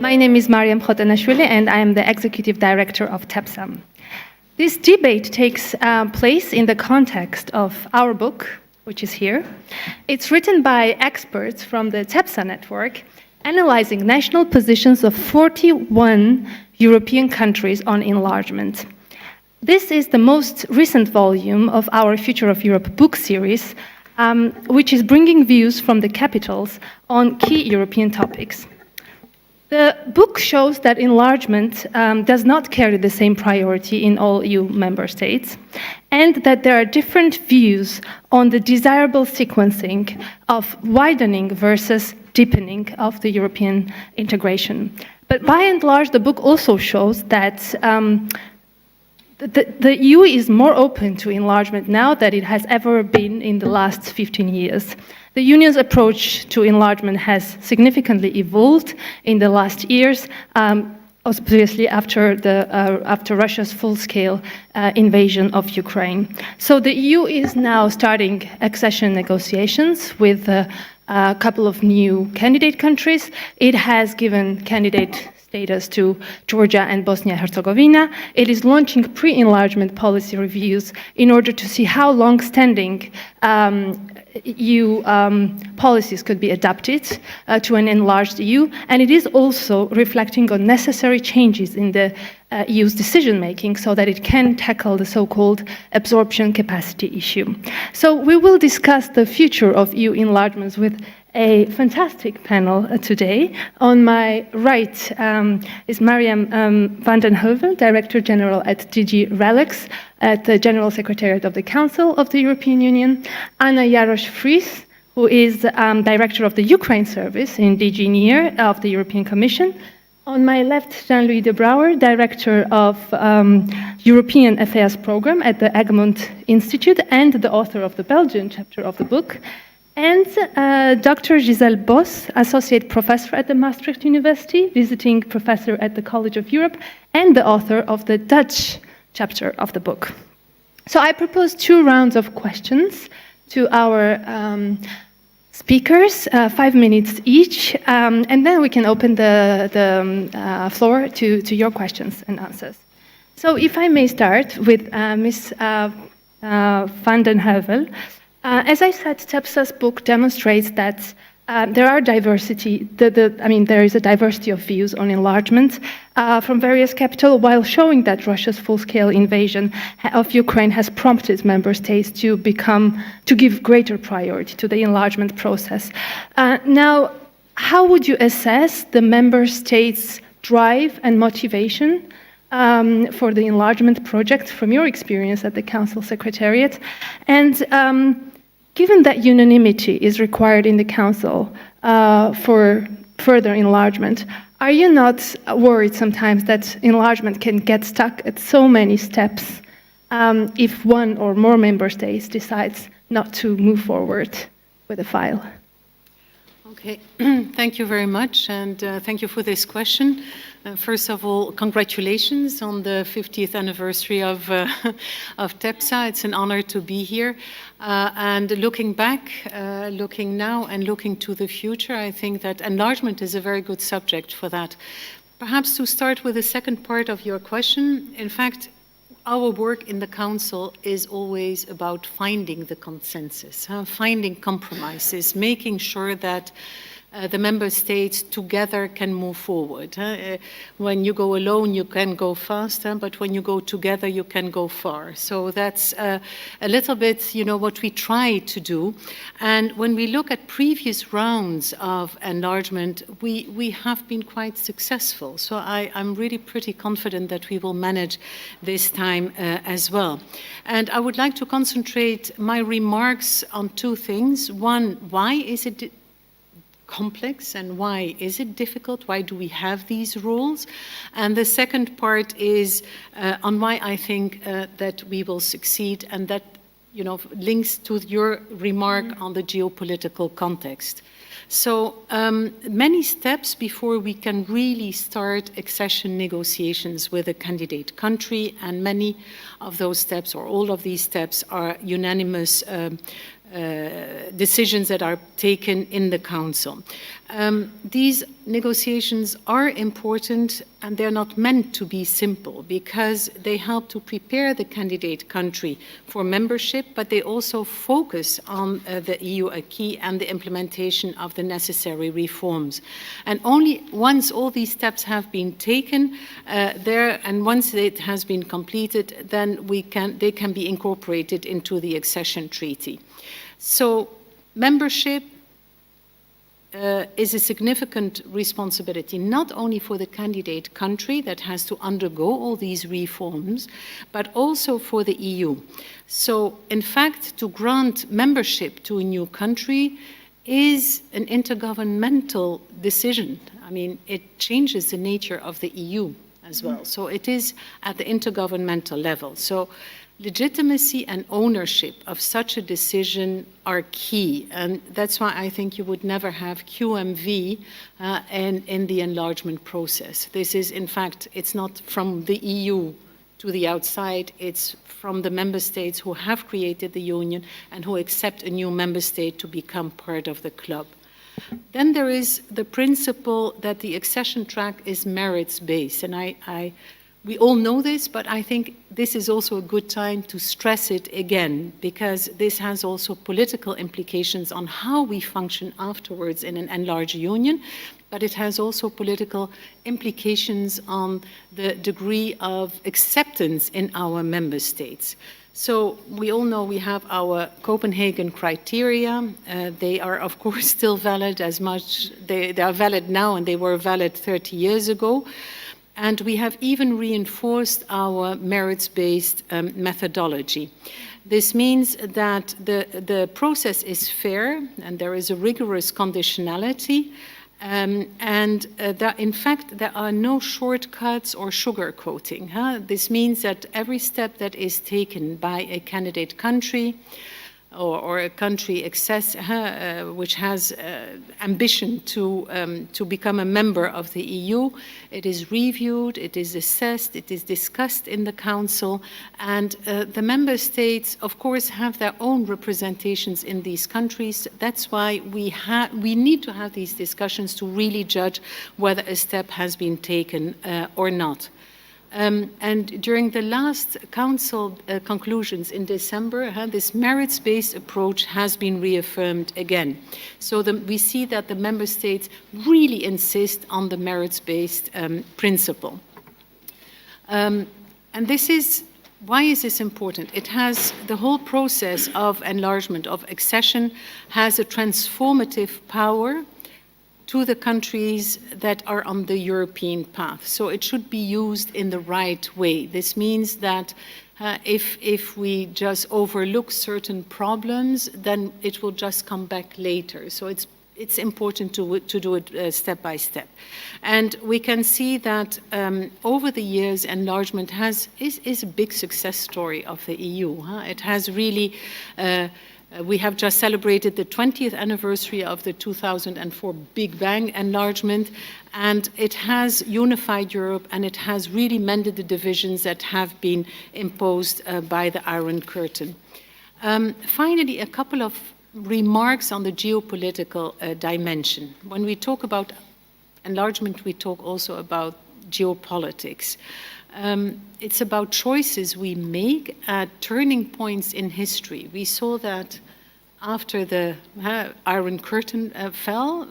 My name is Mariam Khotanashvili, and I am the Executive Director of TEPSA. This debate takes place in the context of our book, which is here. It's written by experts from the TEPSA network, analyzing national positions of 41 European countries on enlargement. This is the most recent volume of our Future of Europe book series, which is bringing views from the capitals on key European topics. The book shows that enlargement does not carry the same priority in all EU member states, and that there are different views on the desirable sequencing of widening versus deepening of the European integration. But by and large, the book also shows that the EU is more open to enlargement now than it has ever been in the last 15 years. The Union's approach to enlargement has significantly evolved in the last years, obviously after Russia's full-scale invasion of Ukraine. So the EU is now starting accession negotiations with a couple of new candidate countries. It has given candidate status to Georgia and Bosnia-Herzegovina. It is launching pre-enlargement policy reviews in order to see how long-standing EU policies could be adapted to an enlarged EU, and it is also reflecting on necessary changes in the EU's decision-making so that it can tackle the so-called absorption capacity issue. So we will discuss the future of EU enlargements with a fantastic panel today. On my right is Mariam van den Heuvel, Director General at DG RELEX at the General Secretariat of the Council of the European Union, Anna Jarosz-Fries, who is Director of the Ukraine Service in DG NEAR of the European Commission. On my left, Jean-Louis de Brouwer, Director of European Affairs Program at the Egmont Institute and the author of the Belgian chapter of the book. And Dr. Giselle Bos, Associate Professor at the Maastricht University, Visiting Professor at the College of Europe, and the author of the Dutch chapter of the book. So I propose 2 rounds of questions to our speakers, 5 minutes each, and then we can open the floor to your questions and answers. So if I may start with Ms. van den Heuvel. As I said, TEPSA's book demonstrates that there is a diversity of views on enlargement from various capitals, while showing that Russia's full-scale invasion of Ukraine has prompted member states to give greater priority to the enlargement process. Now, how would you assess the member states' drive and motivation for the enlargement project from your experience at the Council Secretariat? And given that unanimity is required in the Council for further enlargement, are you not worried sometimes that enlargement can get stuck at so many steps if one or more member states decides not to move forward with the file? Okay, thank you very much, and thank you for this question. First of all, congratulations on the 50th anniversary of TEPSA. It's an honor to be here. And looking back, looking now, and looking to the future, I think that enlargement is a very good subject for that. Perhaps to start with the second part of your question, in fact, our work in the Council is always about finding the consensus, finding compromises, making sure that the member states together can move forward. When you go alone, you can go faster, but when you go together, you can go far. So that's a little bit, what we try to do. And when we look at previous rounds of enlargement, we have been quite successful. So I'm really pretty confident that we will manage this time as well. And I would like to concentrate my remarks on 2 things. One, why is it complex and why is it difficult? Why do we have these rules? And the second part is on why I think that we will succeed, and that links to your remark on the geopolitical context. So many steps before we can really start accession negotiations with a candidate country, and many of those steps, or all of these steps, are unanimous decisions that are taken in the Council. These negotiations are important, and they're not meant to be simple because they help to prepare the candidate country for membership, but they also focus on the EU acquis and the implementation of the necessary reforms. And only once all these steps have been taken and once it has been completed, then they can be incorporated into the accession treaty. So membership is a significant responsibility, not only for the candidate country that has to undergo all these reforms, but also for the EU. So, in fact, to grant membership to a new country is an intergovernmental decision. I mean, it changes the nature of the EU as well. So it is at the intergovernmental level. So legitimacy and ownership of such a decision are key, and that's why I think you would never have QMV in the enlargement process. This is, in fact, it's not from the EU to the outside, it's from the member states who have created the union and who accept a new member state to become part of the club. Then there is the principle that the accession track is merits-based, and we all know this, but I think this is also a good time to stress it again, because this has also political implications on how we function afterwards in an enlarged union, but it has also political implications on the degree of acceptance in our member states. So we all know we have our Copenhagen criteria. They are, of course, still valid as much. They are valid now, and they were valid 30 years ago. And we have even reinforced our merits-based methodology. This means that the process is fair, and there is a rigorous conditionality, that in fact there are no shortcuts or sugarcoating. This means that every step that is taken by a candidate country or a country which has ambition to become a member of the EU, it is reviewed, it is assessed, it is discussed in the Council, and the member states, of course, have their own representations in these countries. That's why we need to have these discussions to really judge whether a step has been taken or not. And during the last Council conclusions in December, this merits-based approach has been reaffirmed again. So we see that the member states really insist on the merits-based principle. And why is this important? It has the whole process of enlargement, of accession, has a transformative power to the countries that are on the European path. So it should be used in the right way. This means that if we just overlook certain problems, then it will just come back later. So it's important to do it step by step. And we can see that over the years, enlargement is a big success story of the EU. It has really we have just celebrated the 20th anniversary of the 2004 Big Bang enlargement, and it has unified Europe, and it has really mended the divisions that have been imposed by the Iron Curtain. Finally, a couple of remarks on the geopolitical dimension. When we talk about enlargement, we talk also about geopolitics. It's about choices we make at turning points in history. We saw that after the Iron Curtain fell,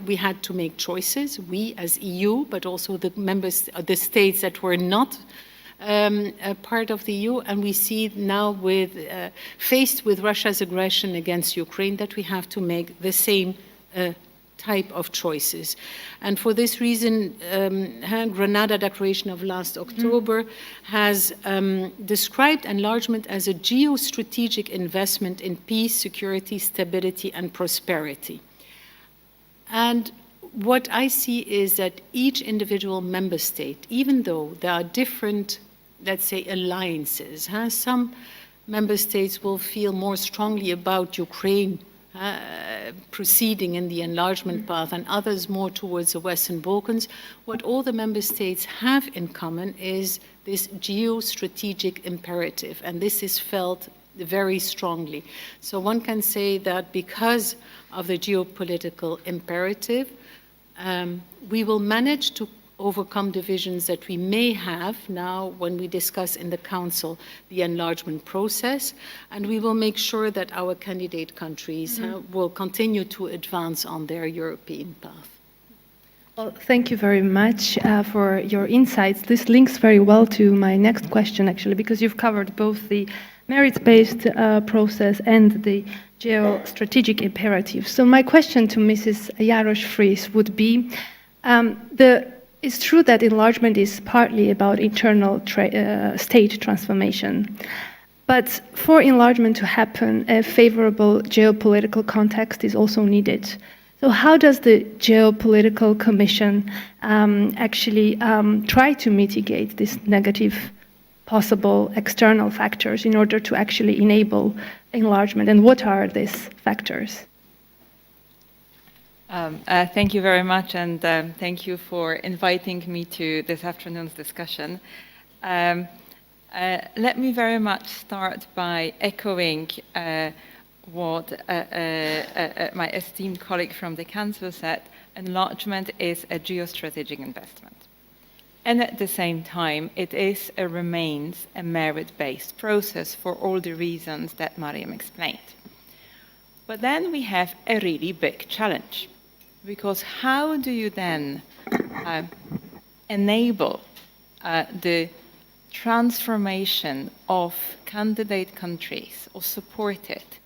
we had to make choices, we as EU, but also the states that were not a part of the EU, and we see now faced with Russia's aggression against Ukraine that we have to make the same type of choices. And for this reason, Granada Declaration of last October has described enlargement as a geostrategic investment in peace, security, stability, and prosperity. And what I see is that each individual member state, even though there are different, let's say, alliances, some member states will feel more strongly about Ukraine proceeding in the enlargement path, and others more towards the Western Balkans. What all the member states have in common is this geostrategic imperative, and this is felt very strongly. So one can say that because of the geopolitical imperative, we will manage to overcome divisions that we may have now when we discuss in the Council the enlargement process, and we will make sure that our candidate countries will continue to advance on their European path. Well, thank you very much for your insights. This links very well to my next question, actually, because you've covered both the merit-based process and the geostrategic imperative. So my question to Mrs. Jarosz-Fries would be, it's true that enlargement is partly about internal state transformation. But for enlargement to happen, a favorable geopolitical context is also needed. So how does the Geopolitical Commission actually try to mitigate these negative possible external factors in order to actually enable enlargement? And what are these factors? Thank you very much, and thank you for inviting me to this afternoon's discussion. Let me very much start by echoing what my esteemed colleague from the Council said. Enlargement is a geostrategic investment. And at the same time, it remains a merit-based process for all the reasons that Mariam explained. But then we have a really big challenge. Because how do you then enable the transformation of candidate countries or support it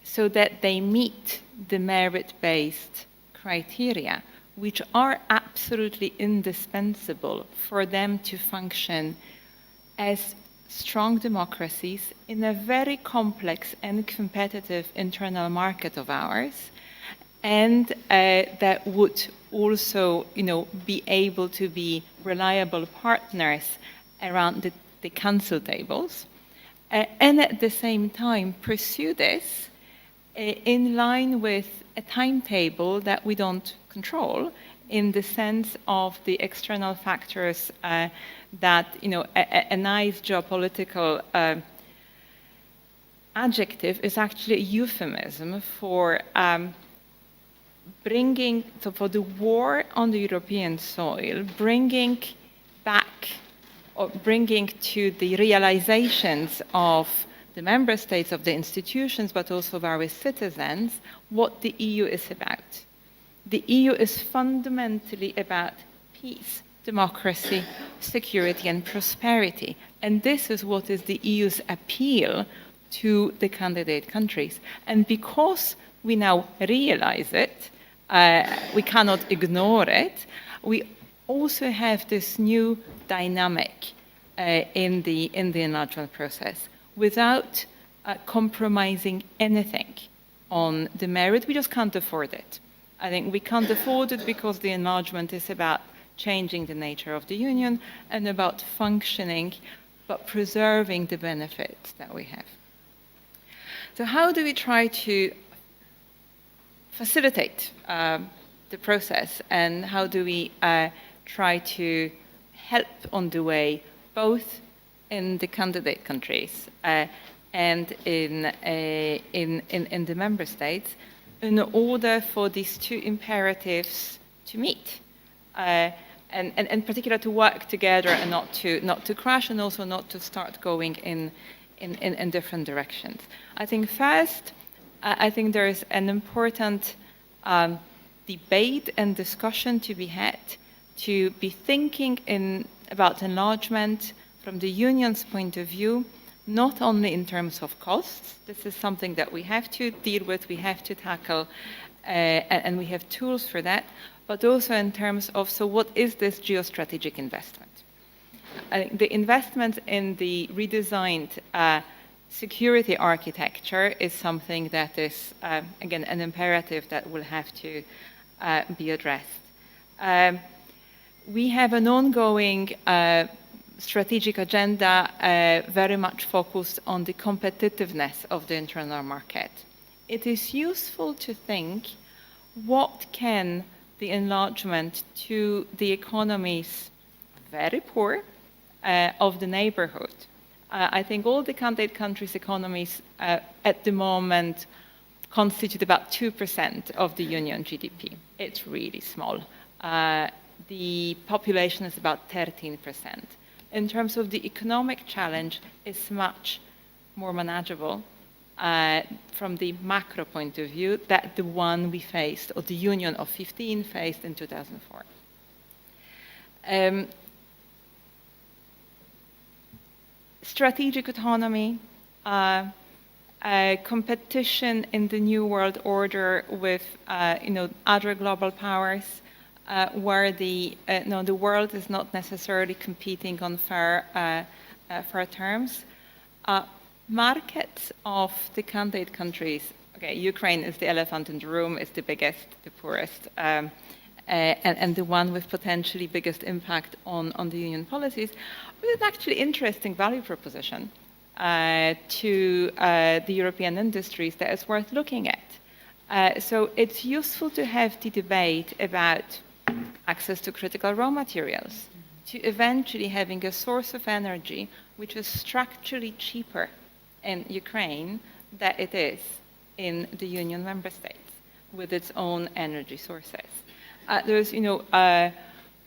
so that they meet the merit-based criteria, which are absolutely indispensable for them to function as strong democracies in a very complex and competitive internal market of ours, and that would also, be able to be reliable partners around the council tables, and at the same time pursue this in line with a timetable that we don't control, in the sense of the external factors that, a nice geopolitical adjective is actually a euphemism for for the war on the European soil, bringing back or bringing to the realizations of the member states, of the institutions, but also of our citizens, what the EU is about. The EU is fundamentally about peace, democracy, security, and prosperity. And this is what is the EU's appeal to the candidate countries. And because we now realize it, we cannot ignore it, we also have this new dynamic in the enlargement process. Without compromising anything on the merit, we just can't afford it. I think we can't afford it because the enlargement is about changing the nature of the Union and about functioning, but preserving the benefits that we have. So how do we try to facilitate the process, and how do we try to help on the way, both in the candidate countries and in the member states, in order for these two imperatives to meet, and in particular to work together and not to crash, and also not to start going in different directions. I think first, I think there is an important debate and discussion to be had, to be thinking about enlargement from the Union's point of view, not only in terms of costs. This is something that we have to deal with, we have to tackle, and we have tools for that, but also in terms of, so what is this geostrategic investment? I think the investment in the redesigned security architecture is something that is, again, an imperative that will have to be addressed. We have an ongoing strategic agenda very much focused on the competitiveness of the internal market. It is useful to think, what can the enlargement to the economies, very poor, of the neighborhood, I think all the candidate countries' economies at the moment constitute about 2% of the Union GDP. It's really small. The population is about 13%. In terms of the economic challenge, it's much more manageable from the macro point of view than the one we faced, or the Union of 15 faced in 2004. Strategic autonomy, competition in the new world order with other global powers, where the world is not necessarily competing on fair terms. Markets of the candidate countries, okay, Ukraine is the elephant in the room, is the biggest, the poorest, and the one with potentially biggest impact on the Union policies, with an actually interesting value proposition to the European industries that is worth looking at. So it's useful to have the debate about access to critical raw materials, to eventually having a source of energy which is structurally cheaper in Ukraine than it is in the Union member states with its own energy sources. There's a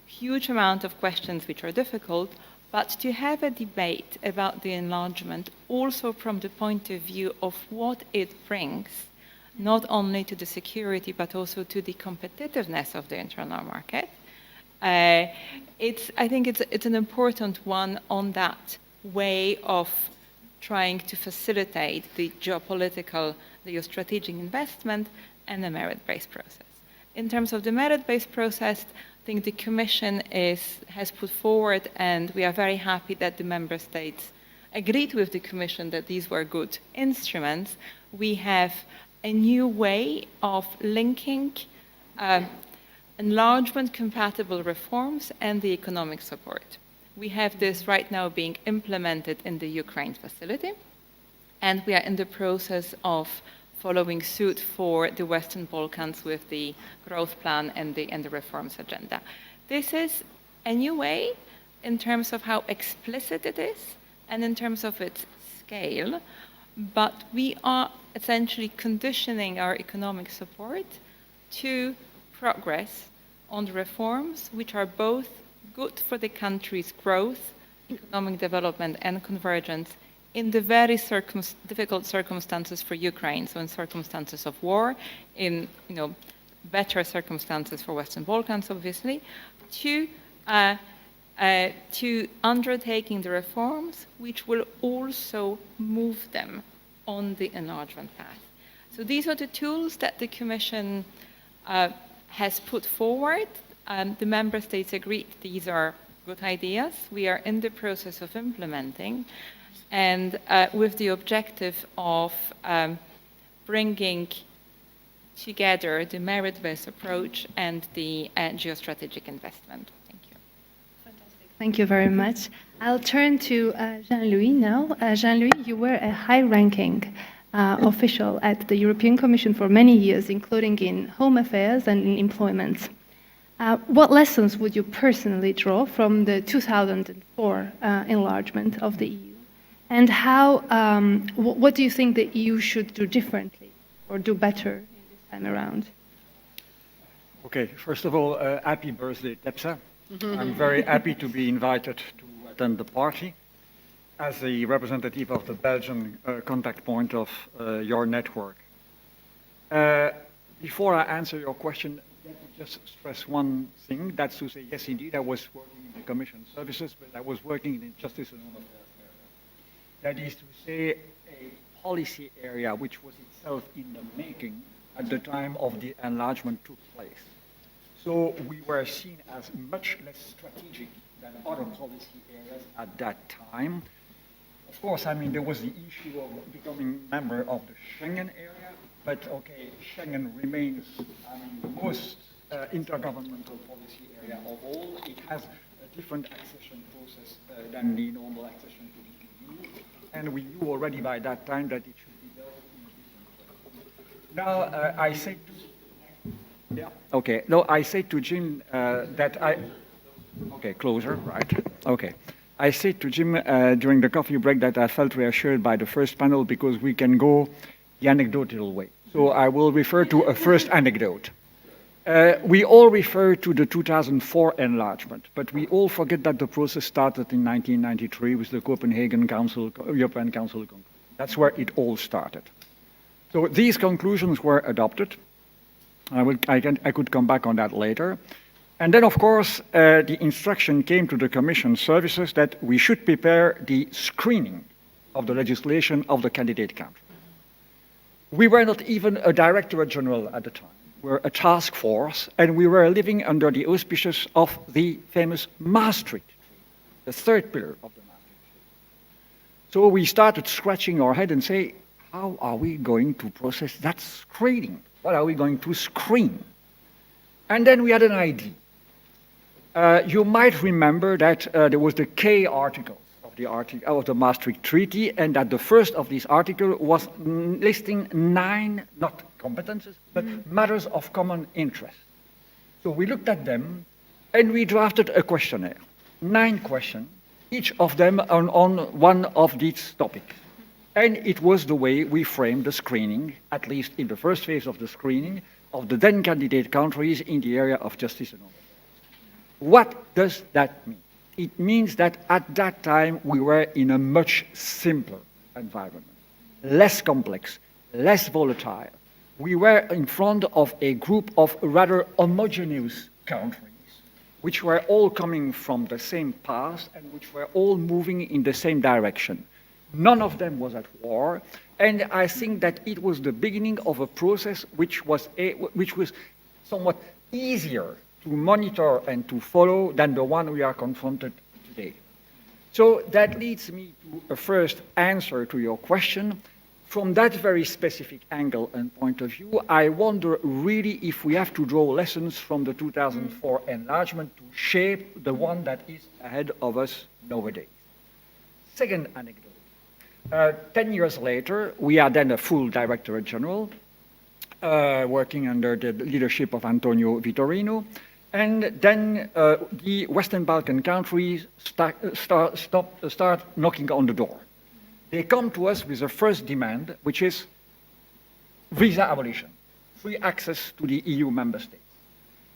huge amount of questions which are difficult, but to have a debate about the enlargement also from the point of view of what it brings, not only to the security but also to the competitiveness of the internal market, I think it's an important one on that way of trying to facilitate the geopolitical, the geostrategic investment and the merit-based process. In terms of the merit-based process, I think the Commission has put forward, and we are very happy that the Member States agreed with the Commission that these were good instruments. We have a new way of linking enlargement-compatible reforms and the economic support. We have this right now being implemented in the Ukraine facility, and we are in the process of following suit for the Western Balkans with the growth plan and the reforms agenda. This is a new way in terms of how explicit it is and in terms of its scale, but we are essentially conditioning our economic support to progress on the reforms which are both good for the country's growth, economic development and convergence in the very difficult circumstances for Ukraine, so in circumstances of war, in better circumstances for Western Balkans, obviously, to undertaking the reforms which will also move them on the enlargement path. So these are the tools that the Commission has put forward. The Member States agreed these are good ideas. We are in the process of implementing, and with the objective of bringing together the merit-based approach and the geostrategic investment. Thank you. Fantastic. Thank you very much. I'll turn to Jean-Louis now. Jean-Louis, you were a high-ranking official at the European Commission for many years, including in home affairs and in employment. What lessons would you personally draw from the 2004 enlargement of the EU? And what do you think the EU should do differently or do better this time around? Okay, first of all, happy birthday, TEPSA. I'm very happy to be invited to attend the party as a representative of the Belgian contact point of your network. Before I answer your question, let me just stress one thing. That's to say, yes, indeed, I was working in the Commission services, but I was working in the Justice and Home Affairs area. That is to say, a policy area which was itself in the making at the time of the enlargement took place. So we were seen as much less strategic than other policy areas at that time. Of course, I mean, there was the issue of becoming member of the Schengen area, but okay, Schengen remains, I mean, the most intergovernmental policy area of all. It has a different accession process than the normal accession to the EU, and we knew already by that time that it should be dealt in a different way. Now, I say to... Yeah, okay. No, I say to Jim that I... Okay, closer, right. Okay. I said to Jim during the coffee break that I felt reassured by the first panel because we can go the anecdotal way. So I will refer to a first anecdote. We all refer to the 2004 enlargement, but we all forget that the process started in 1993 with the Copenhagen European Council conclusion. That's where it all started. So these conclusions were adopted. I could come back on that later. And then, of course, the instruction came to the Commission services that we should prepare the screening of the legislation of the candidate country. We were not even a Directorate General at the time. We were a task force, and we were living under the auspices of the famous Maastricht Treaty, the third pillar of the Maastricht Treaty. So we started scratching our head and say, how are we going to process that screening? What are we going to screen? And then we had an idea. You might remember that there was the K article of the Maastricht Treaty, and that the first of these articles was listing 9, not competences, but matters of common interest. So we looked at them, and we drafted a questionnaire, 9 questions, each of them on one of these topics. And it was the way we framed the screening, at least in the first phase of the screening, of the then candidate countries in the area of justice and home affairs. What does that mean? It means that at that time we were in a much simpler environment, less complex, less volatile. We were in front of a group of rather homogeneous countries, which were all coming from the same past and which were all moving in the same direction. None of them was at war, and I think that it was the beginning of a process which was somewhat easier to monitor and to follow than the one we are confronted today. So that leads me to a first answer to your question. From that very specific angle and point of view, I wonder really if we have to draw lessons from the 2004 enlargement to shape the one that is ahead of us nowadays. Second anecdote. 10 years later, we are then a full Directorate General, working under the leadership of Antonio Vitorino. And then the Western Balkan countries start knocking on the door. They come to us with a first demand, which is visa abolition, free access to the EU member states.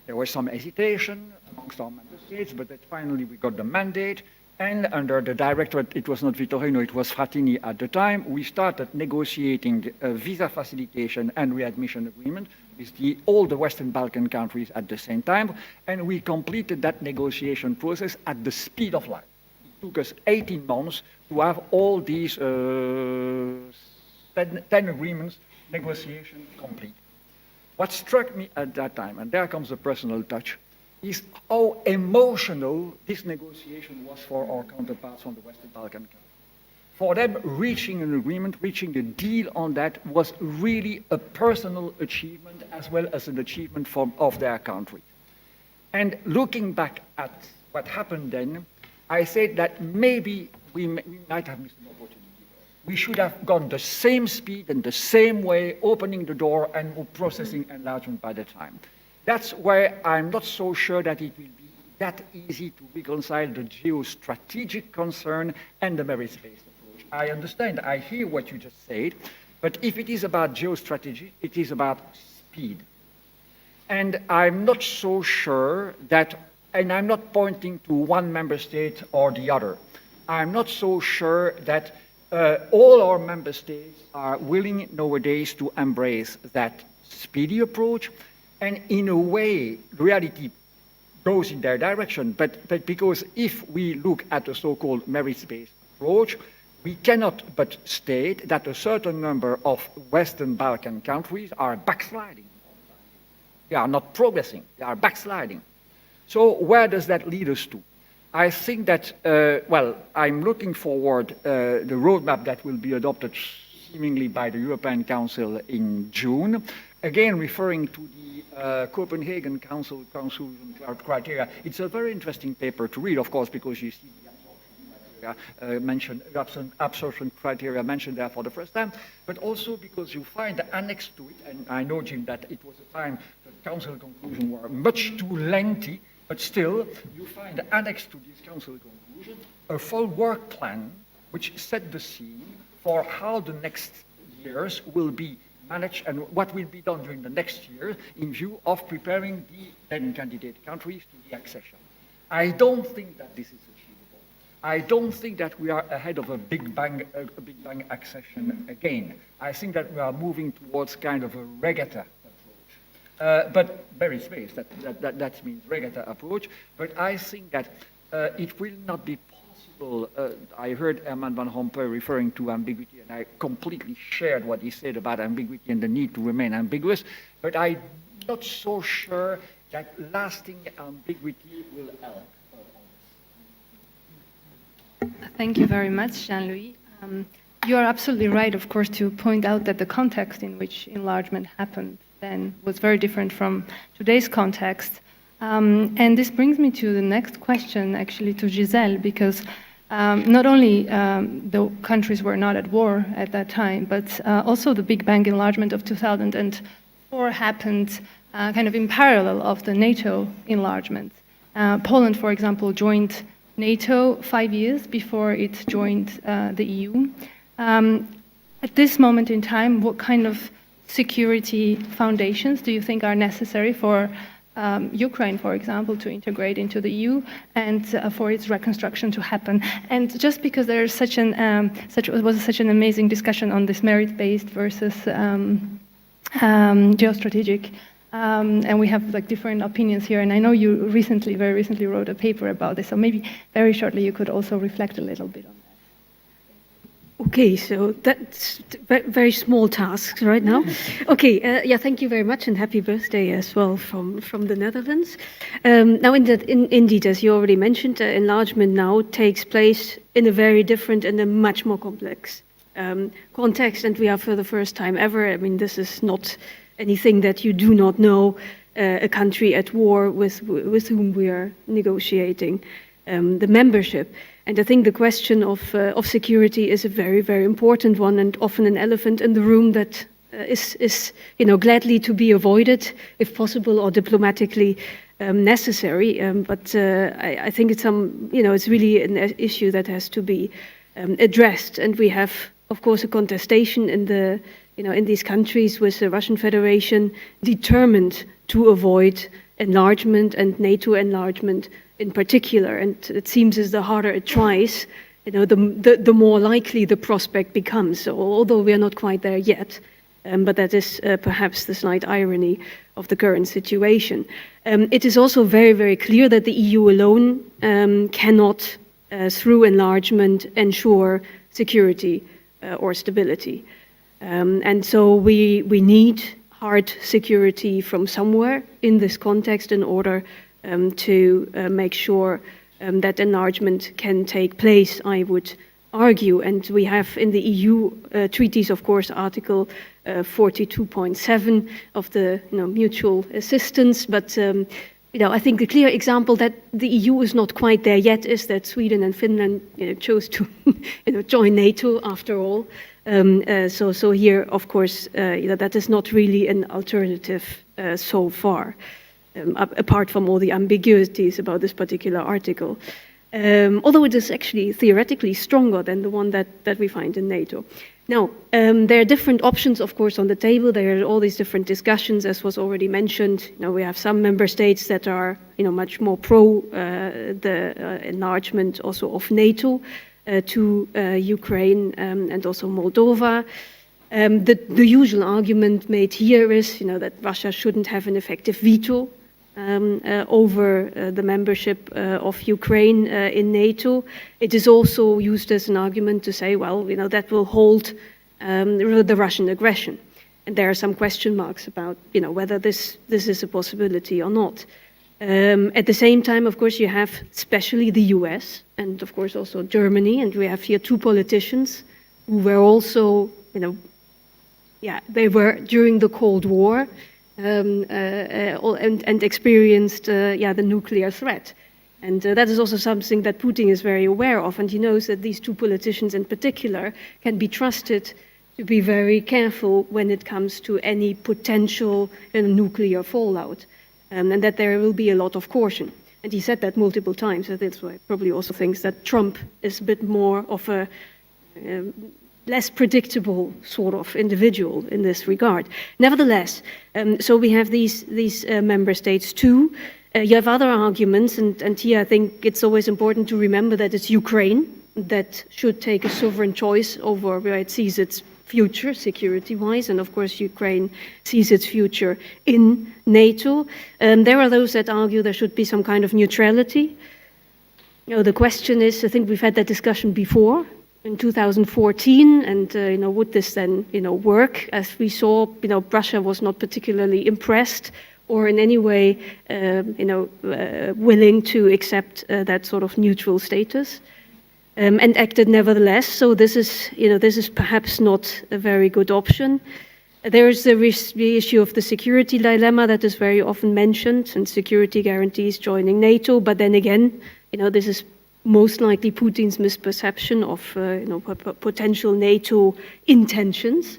There was some hesitation amongst our member states, but then finally we got the mandate. And under the directorate, it was not Vitorino, it was Frattini at the time, we started negotiating a visa facilitation and readmission agreement with all the Western Balkan countries at the same time, and we completed that negotiation process at the speed of light. It took us 18 months to have all these 10 agreements, negotiation complete. What struck me at that time, and there comes the personal touch, is how emotional this negotiation was for our counterparts on the Western Balkan countries. For them, reaching an agreement, reaching a deal on that was really a personal achievement as well as an achievement of their country. And looking back at what happened then, I said that maybe we might have missed an opportunity. We should have gone the same speed and the same way, opening the door and processing enlargement by the time. That's where I'm not so sure that it will be that easy to reconcile the geostrategic concern and the merits-based approach. I understand, I hear what you just said, but if it is about geostrategy, it is about speed. And I'm not so sure that, and I'm not pointing to one member state or the other, I'm not so sure that all our member states are willing nowadays to embrace that speedy approach. And in a way, reality goes in their direction, but because if we look at a so-called merits-based approach, we cannot but state that a certain number of Western Balkan countries are backsliding. They are not progressing, they are backsliding. So where does that lead us to? I think that, I'm looking forward the roadmap that will be adopted seemingly by the European Council in June, again referring to the Copenhagen Council criteria. It's a very interesting paper to read, of course, because you see the absorption criteria mentioned there for the first time, but also because you find the annex to it, and I know, Jim, that it was a time the Council conclusions were much too lengthy, but still, you find the annex to this Council conclusion a full work plan which set the scene for how the next years will be managed and what will be done during the next year in view of preparing the then candidate countries to the accession. I don't think that this is achievable. I don't think that we are ahead of a big bang accession again. I think that we are moving towards kind of a regatta approach. But there is space, that means regatta approach, but I think that it will not be possible. I heard Herman van Rompuy referring to ambiguity, and I completely shared what he said about ambiguity and the need to remain ambiguous, but I'm not so sure that lasting ambiguity will help. Thank you very much, Jean-Louis. You are absolutely right, of course, to point out that the context in which enlargement happened then was very different from today's context. And this brings me to the next question, actually, to Giselle, because not only the countries were not at war at that time, but also the Big Bang enlargement of 2004 happened kind of in parallel of the NATO enlargement. Poland, for example, joined NATO 5 years before it joined the EU. At this moment in time, what kind of security foundations do you think are necessary for Ukraine, for example, to integrate into the EU and for its reconstruction to happen? And just because there is such an amazing discussion on this merit-based versus geostrategic, and we have like different opinions here. And I know you very recently wrote a paper about this, so maybe very shortly you could also reflect a little bit on that. Okay, so that's very small tasks right now. Okay, yeah, thank you very much, and happy birthday as well from the Netherlands. Now, indeed, as you already mentioned, enlargement now takes place in a very different and a much more complex context, and we are for the first time ever. I mean, this is not anything that you do not know. A country at war with whom we are negotiating the membership. And I think the question of security is a very, very important one, and often an elephant in the room that is gladly to be avoided, if possible, or diplomatically necessary. But I think it's it's really an issue that has to be addressed. And we have, of course, a contestation in these countries with the Russian Federation determined to avoid enlargement and NATO enlargement in particular, and it seems as the harder it tries, the more likely the prospect becomes. So although we are not quite there yet, but that is perhaps the slight irony of the current situation. It is also very, very clear that the EU alone cannot, through enlargement, ensure security or stability. And so we need hard security from somewhere in this context in order to make sure that enlargement can take place, I would argue. And we have in the EU treaties, of course, Article 42.7 of the mutual assistance. But I think the clear example that the EU is not quite there yet is that Sweden and Finland chose to join NATO after all. So here, of course, that is not really an alternative so far. Apart from all the ambiguities about this particular article, although it is actually theoretically stronger than the one that we find in NATO. Now, there are different options, of course, on the table. There are all these different discussions, as was already mentioned. We have some member states that are, much more pro the enlargement also of NATO to Ukraine and also Moldova. The usual argument made here is, that Russia shouldn't have an effective veto over the membership of Ukraine in NATO. It is also used as an argument to say, well, that will hold the Russian aggression. And there are some question marks about, whether this is a possibility or not. At the same time, of course, you have especially the US and, of course, also Germany. And we have here two politicians who were also, they were during the Cold War and experienced the nuclear threat. And that is also something that Putin is very aware of. And he knows that these two politicians in particular can be trusted to be very careful when it comes to any potential nuclear fallout. And that there will be a lot of caution. And he said that multiple times, and that's why he probably also thinks that Trump is a bit more of a less predictable sort of individual in this regard. Nevertheless, so we have these member states too. You have other arguments, and here I think it's always important to remember that it's Ukraine that should take a sovereign choice over where it sees its future security-wise, and of course Ukraine sees its future in NATO. There are those that argue there should be some kind of neutrality. You know, the question is, I think we've had that discussion before in 2014, and would this then work? As we saw, Russia was not particularly impressed or in any way willing to accept that sort of neutral status. And acted nevertheless. So this is perhaps not a very good option. There is the issue of the security dilemma that is very often mentioned, and security guarantees joining NATO. But then again, this is most likely Putin's misperception of potential NATO intentions.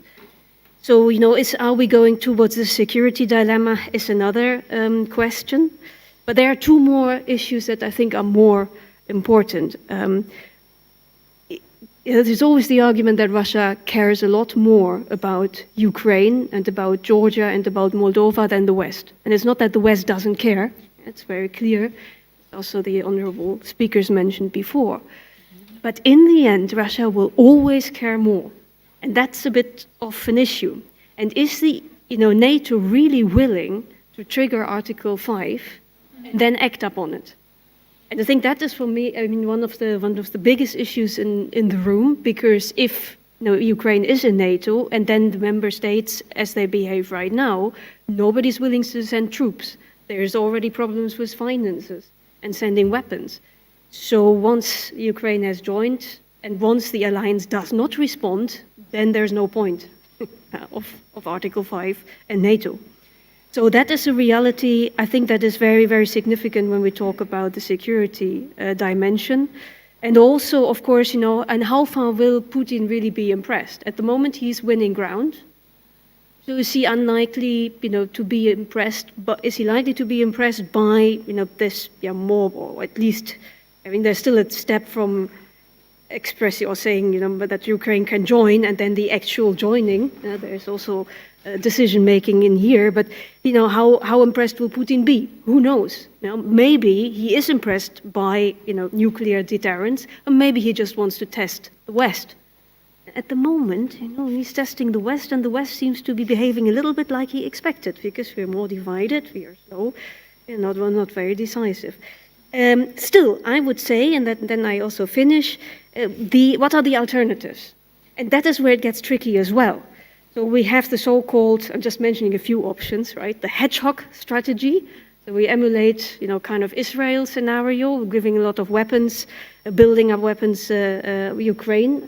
So are we going towards the security dilemma is another question. But there are two more issues that I think are more important. There's always the argument that Russia cares a lot more about Ukraine and about Georgia and about Moldova than the West. And it's not that the West doesn't care, it's very clear. Also the honorable speakers mentioned before. But in the end, Russia will always care more. And that's a bit of an issue. And is the NATO really willing to trigger Article 5 and then act upon it? And I think that is, for me, one of the biggest issues in the room, because if Ukraine is in NATO and then the member states, as they behave right now, nobody's willing to send troops. There's already problems with finances and sending weapons. So once Ukraine has joined and once the alliance does not respond, then there's no point of Article 5 and NATO. So that is a reality, I think, that is very, very significant when we talk about the security dimension. And also, of course, and how far will Putin really be impressed? At the moment, he's winning ground. So is he unlikely, to be impressed? But is he likely to be impressed by, this more, or at least, there's still a step from expressing or saying, that Ukraine can join, and then the actual joining. There's also decision-making in here, but how impressed will Putin be? Who knows? Maybe he is impressed by nuclear deterrence, and maybe he just wants to test the West. At the moment, he's testing the West, and the West seems to be behaving a little bit like he expected, because we're more divided, we are slow, and not very decisive. Still, I would say, and then I also finish, what are the alternatives? And that is where it gets tricky as well. So we have the so-called, I'm just mentioning a few options, right? The hedgehog strategy. So we emulate, kind of Israel scenario, giving a lot of weapons, building up weapons, Ukraine,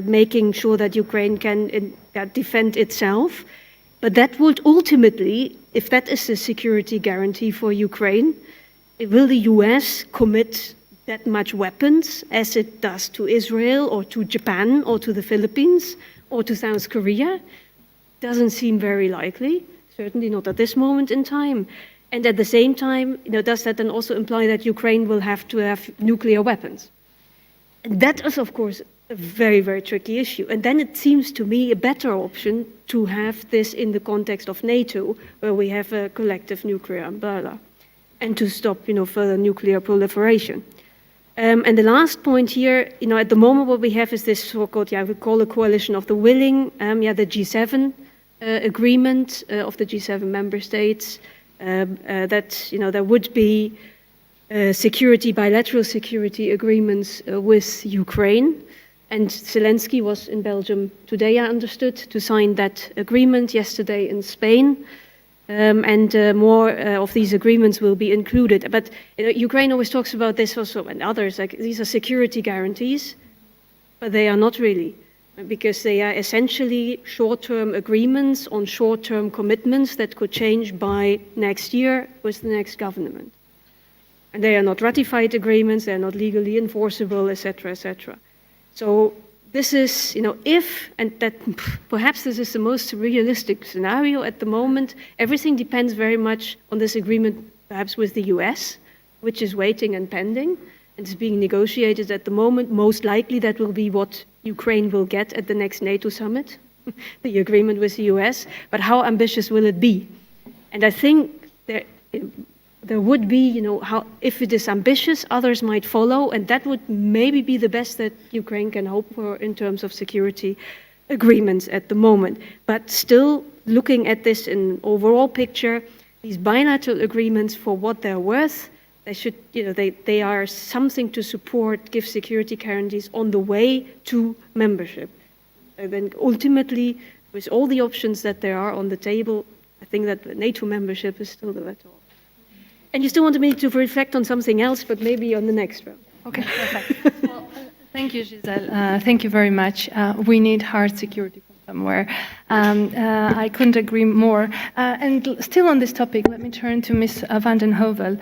making sure that Ukraine can defend itself. But that would ultimately, if that is a security guarantee for Ukraine, will the US commit that much weapons as it does to Israel or to Japan or to the Philippines or to South Korea? Doesn't seem very likely, certainly not at this moment in time. And at the same time, does that then also imply that Ukraine will have to have nuclear weapons? And that is, of course, a very, very tricky issue. And then it seems to me a better option to have this in the context of NATO, where we have a collective nuclear umbrella, and to stop, further nuclear proliferation. And the last point here, at the moment what we have is this so-called, we call a coalition of the willing, the G7 agreement of the G7 member states, that, there would be bilateral security agreements with Ukraine. And Zelensky was in Belgium today, I understood, to sign that agreement, yesterday in Spain. And more of these agreements will be included. But Ukraine always talks about this also, and others, like these are security guarantees, but they are not really, because they are essentially short-term agreements on short-term commitments that could change by next year with the next government. And they are not ratified agreements, they are not legally enforceable, etc., etc. So this is, if, and that perhaps this is the most realistic scenario at the moment, everything depends very much on this agreement, perhaps with the US, which is waiting and pending, and is being negotiated at the moment. Most likely that will be what Ukraine will get at the next NATO summit, the agreement with the US, but how ambitious will it be? And I think there would be, how if it is ambitious, others might follow, and that would maybe be the best that Ukraine can hope for in terms of security agreements at the moment. But still, looking at this in an overall picture, these bilateral agreements, for what they're worth, they should, they are something to support, give security guarantees on the way to membership. And then ultimately, with all the options that there are on the table, I think that NATO membership is still the better option. And you still wanted me to reflect on something else, but maybe on the next round. Okay, perfect. Well, thank you, Giselle. Thank you very much. We need hard security from somewhere. I couldn't agree more. And still on this topic, let me turn to Ms. van den Heuvel.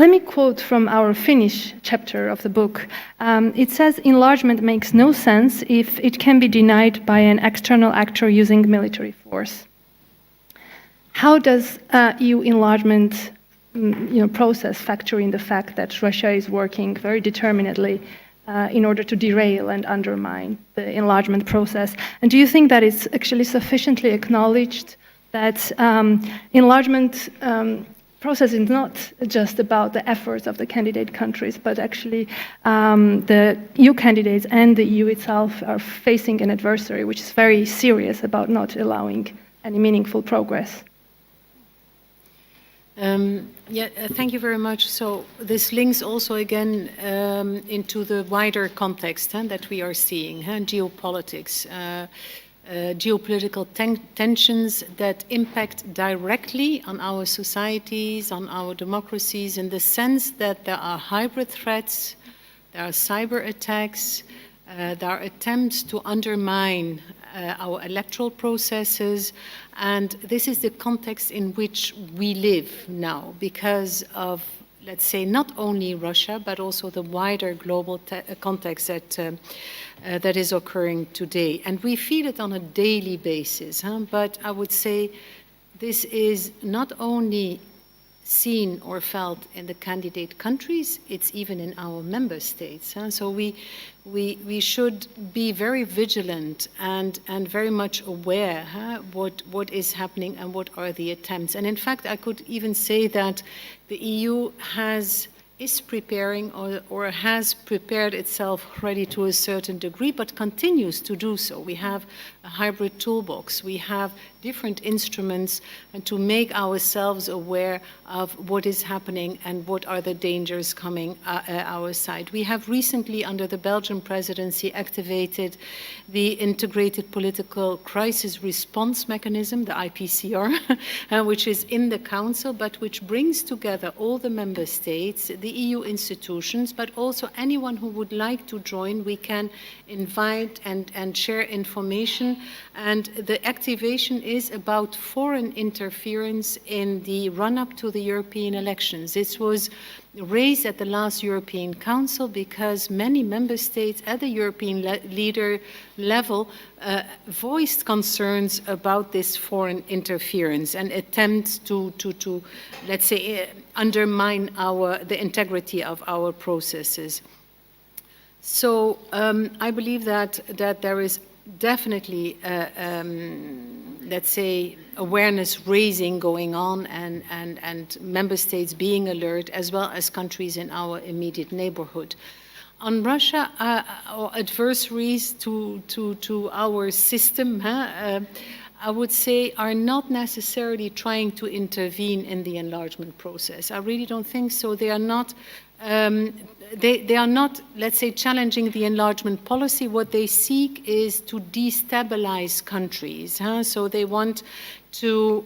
Let me quote from our Finnish chapter of the book. It says, enlargement makes no sense if it can be denied by an external actor using military force. How does EU enlargement process factor in the fact that Russia is working very determinedly in order to derail and undermine the enlargement process? And do you think that it's actually sufficiently acknowledged that enlargement process is not just about the efforts of the candidate countries, but actually the EU candidates and the EU itself are facing an adversary which is very serious about not allowing any meaningful progress? Thank you very much. So this links also again into the wider context that we are seeing, geopolitics, geopolitical tensions that impact directly on our societies, on our democracies, in the sense that there are hybrid threats, there are cyber attacks, there are attempts to undermine our electoral processes, and this is the context in which we live now because of, let's say, not only Russia, but also the wider global context that is occurring today. And we feel it on a daily basis, but I would say this is not only seen or felt in the candidate countries, it's even in our member states. So we should be very vigilant and very much aware what is happening and what are the attempts. And in fact, I could even say that the EU is preparing or has prepared itself already to a certain degree, but continues to do so. We have a hybrid toolbox. We have different instruments to make ourselves aware of what is happening and what are the dangers coming our side. We have recently, under the Belgian presidency, activated the Integrated Political Crisis Response Mechanism, the IPCR, which is in the Council, but which brings together all the member states, the EU institutions, but also anyone who would like to join. We can invite and share information. And the activation is about foreign interference in the run-up to the European elections. This was raised at the last European Council because many member states at the European leader level voiced concerns about this foreign interference and attempts to let's say, undermine the integrity of our processes. So I believe that there is definitely, let's say, awareness raising going on and member states being alert, as well as countries in our immediate neighborhood. On Russia, our adversaries to our system, I would say, are not necessarily trying to intervene in the enlargement process. I really don't think so. They are not. They are not, let's say, challenging the enlargement policy. What they seek is to destabilize countries. So they want to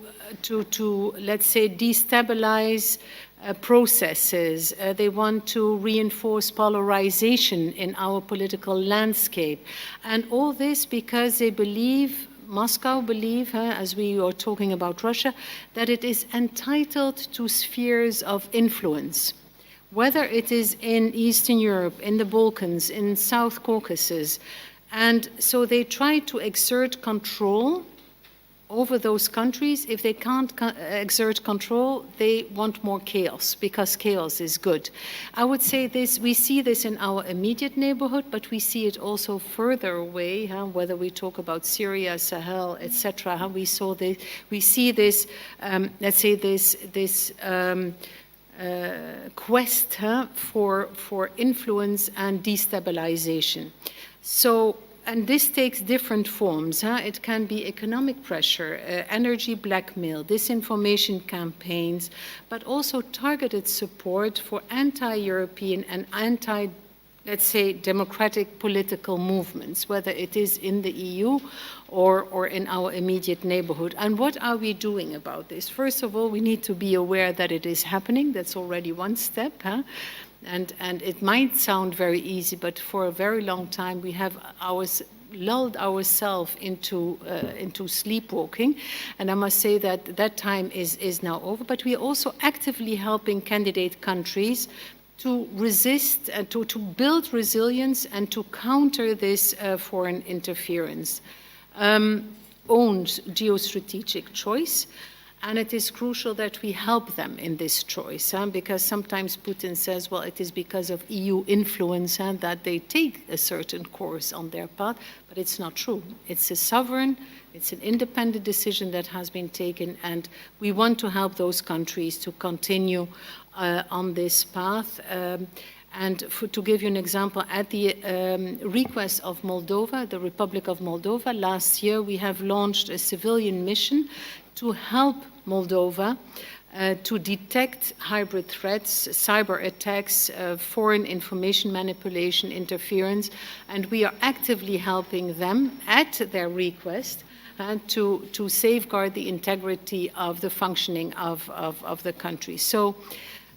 let's say, destabilize processes. They want to reinforce polarization in our political landscape. And all this because they believe, Moscow believe, as we are talking about Russia, that it is entitled to spheres of influence. Whether it is in Eastern Europe, in the Balkans, in South Caucasus. And so they try to exert control over those countries. If they can't exert control, they want more chaos, because chaos is good. I would say this, we see this in our immediate neighborhood, but we see it also further away, whether we talk about Syria, Sahel, etc. We see this, let's say this quest for influence and destabilization. So, and this takes different forms. It can be economic pressure, energy blackmail, disinformation campaigns, but also targeted support for anti-European and let's say, democratic political movements, whether it is in the EU or in our immediate neighborhood. And what are we doing about this? First of all, we need to be aware that it is happening. That's already one step. And it might sound very easy, but for a very long time we have lulled ourselves into sleepwalking. And I must say that that time is now over. But we are also actively helping candidate countries to resist, to build resilience and to counter this foreign interference. Owned geostrategic choice. And it is crucial that we help them in this choice, because sometimes Putin says, well, it is because of EU influence that they take a certain course on their path, but it's not true. It's a sovereign, it's an independent decision that has been taken, and we want to help those countries to continue on this path. And to give you an example, at the request of Moldova, the Republic of Moldova, last year we have launched a civilian mission to help Moldova to detect hybrid threats, cyber attacks, foreign information manipulation, interference, and we are actively helping them at their request to safeguard the integrity of the functioning of the country. So,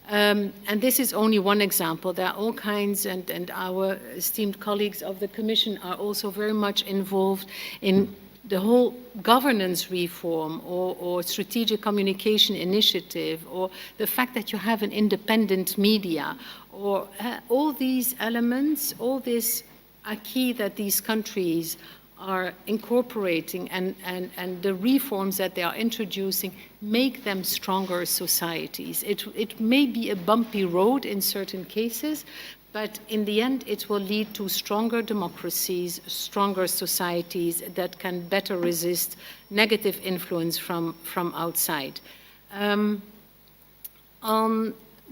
and this is only one example. There are all kinds, and our esteemed colleagues of the Commission are also very much involved in the whole governance reform or strategic communication initiative, or the fact that you have an independent media, or all these elements, all this acquis that these countries are incorporating and the reforms that they are introducing make them stronger societies. It may be a bumpy road in certain cases, but in the end, it will lead to stronger democracies, stronger societies that can better resist negative influence from outside.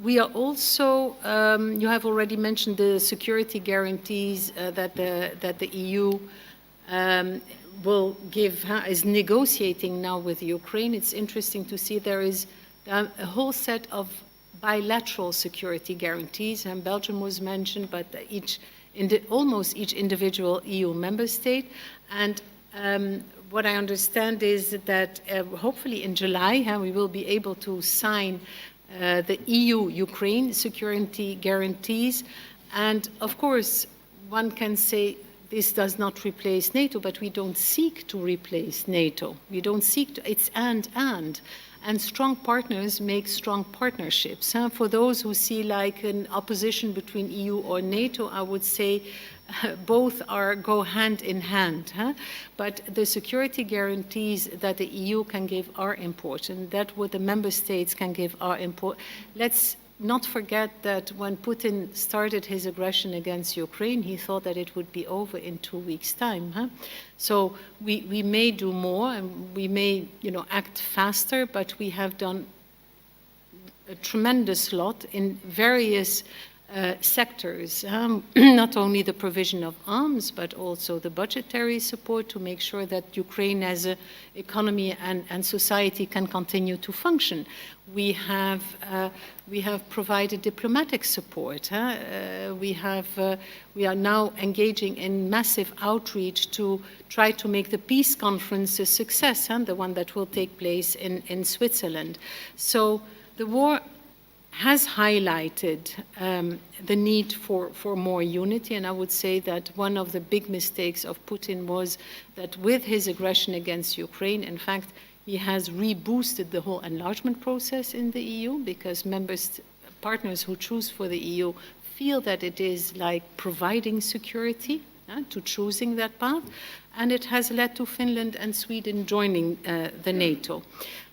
We are also, you have already mentioned the security guarantees that the EU will give, is negotiating now with Ukraine. It's interesting to see there is a whole set of bilateral security guarantees, and Belgium was mentioned, but almost each individual EU member state. And what I understand is that hopefully in July we will be able to sign the EU-Ukraine security guarantees. And of course, one can say this does not replace NATO, but we don't seek to replace NATO. We don't seek to, it's and strong partners make strong partnerships. For those who see like an opposition between EU or NATO, I would say both go hand in hand. But the security guarantees that the EU can give are important, that what the member states can give are important. Let's not forget that when Putin started his aggression against Ukraine, he thought that it would be over in 2 weeks' time. So we may do more, and we may, act faster, but we have done a tremendous lot in various sectors, not only the provision of arms, but also the budgetary support to make sure that Ukraine as an economy and society can continue to function. We have provided diplomatic support. We are now engaging in massive outreach to try to make the peace conference a success, the one that will take place in Switzerland. So the war has highlighted the need for more unity, and I would say that one of the big mistakes of Putin was that with his aggression against Ukraine, in fact, he has reboosted the whole enlargement process in the EU, because partners who choose for the EU feel that it is like providing security, to choosing that path, and it has led to Finland and Sweden joining the NATO.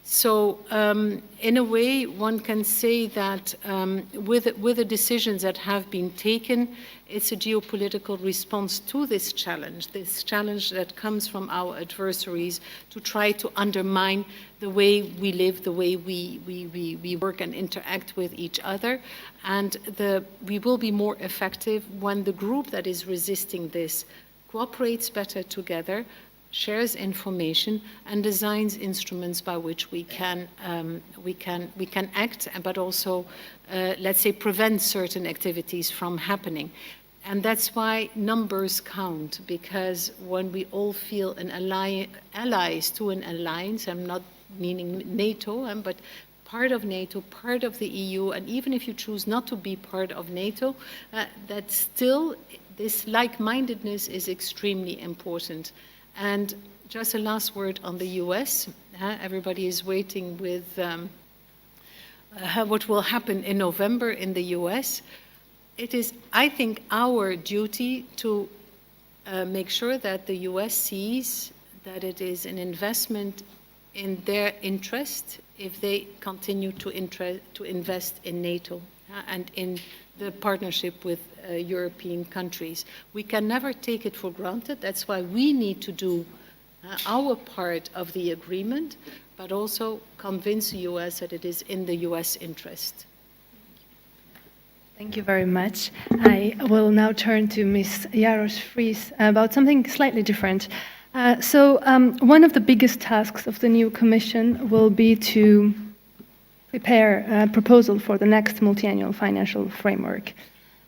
So in a way, one can say that with the decisions that have been taken, it's a geopolitical response to this challenge that comes from our adversaries to try to undermine the way we live, the way we work and interact with each other. And we will be more effective when the group that is resisting this cooperates better together, shares information, and designs instruments by which we can act, but also, let's say, prevent certain activities from happening. And that's why numbers count, because when we all feel allies to an alliance, I'm not meaning NATO, but part of NATO, part of the EU, and even if you choose not to be part of NATO, that still this like-mindedness is extremely important. And just a last word on the US. Everybody is waiting with what will happen in November in the US. It is, I think, our duty to make sure that the US sees that it is an investment in their interest if they continue to invest in NATO and in the partnership with European countries. We can never take it for granted. That's why we need to do our part of the agreement, but also convince the US that it is in the US interest. Thank you very much. I will now turn to Ms. Jarosz-Fries about something slightly different. One of the biggest tasks of the new Commission will be to prepare a proposal for the next multi-annual financial framework.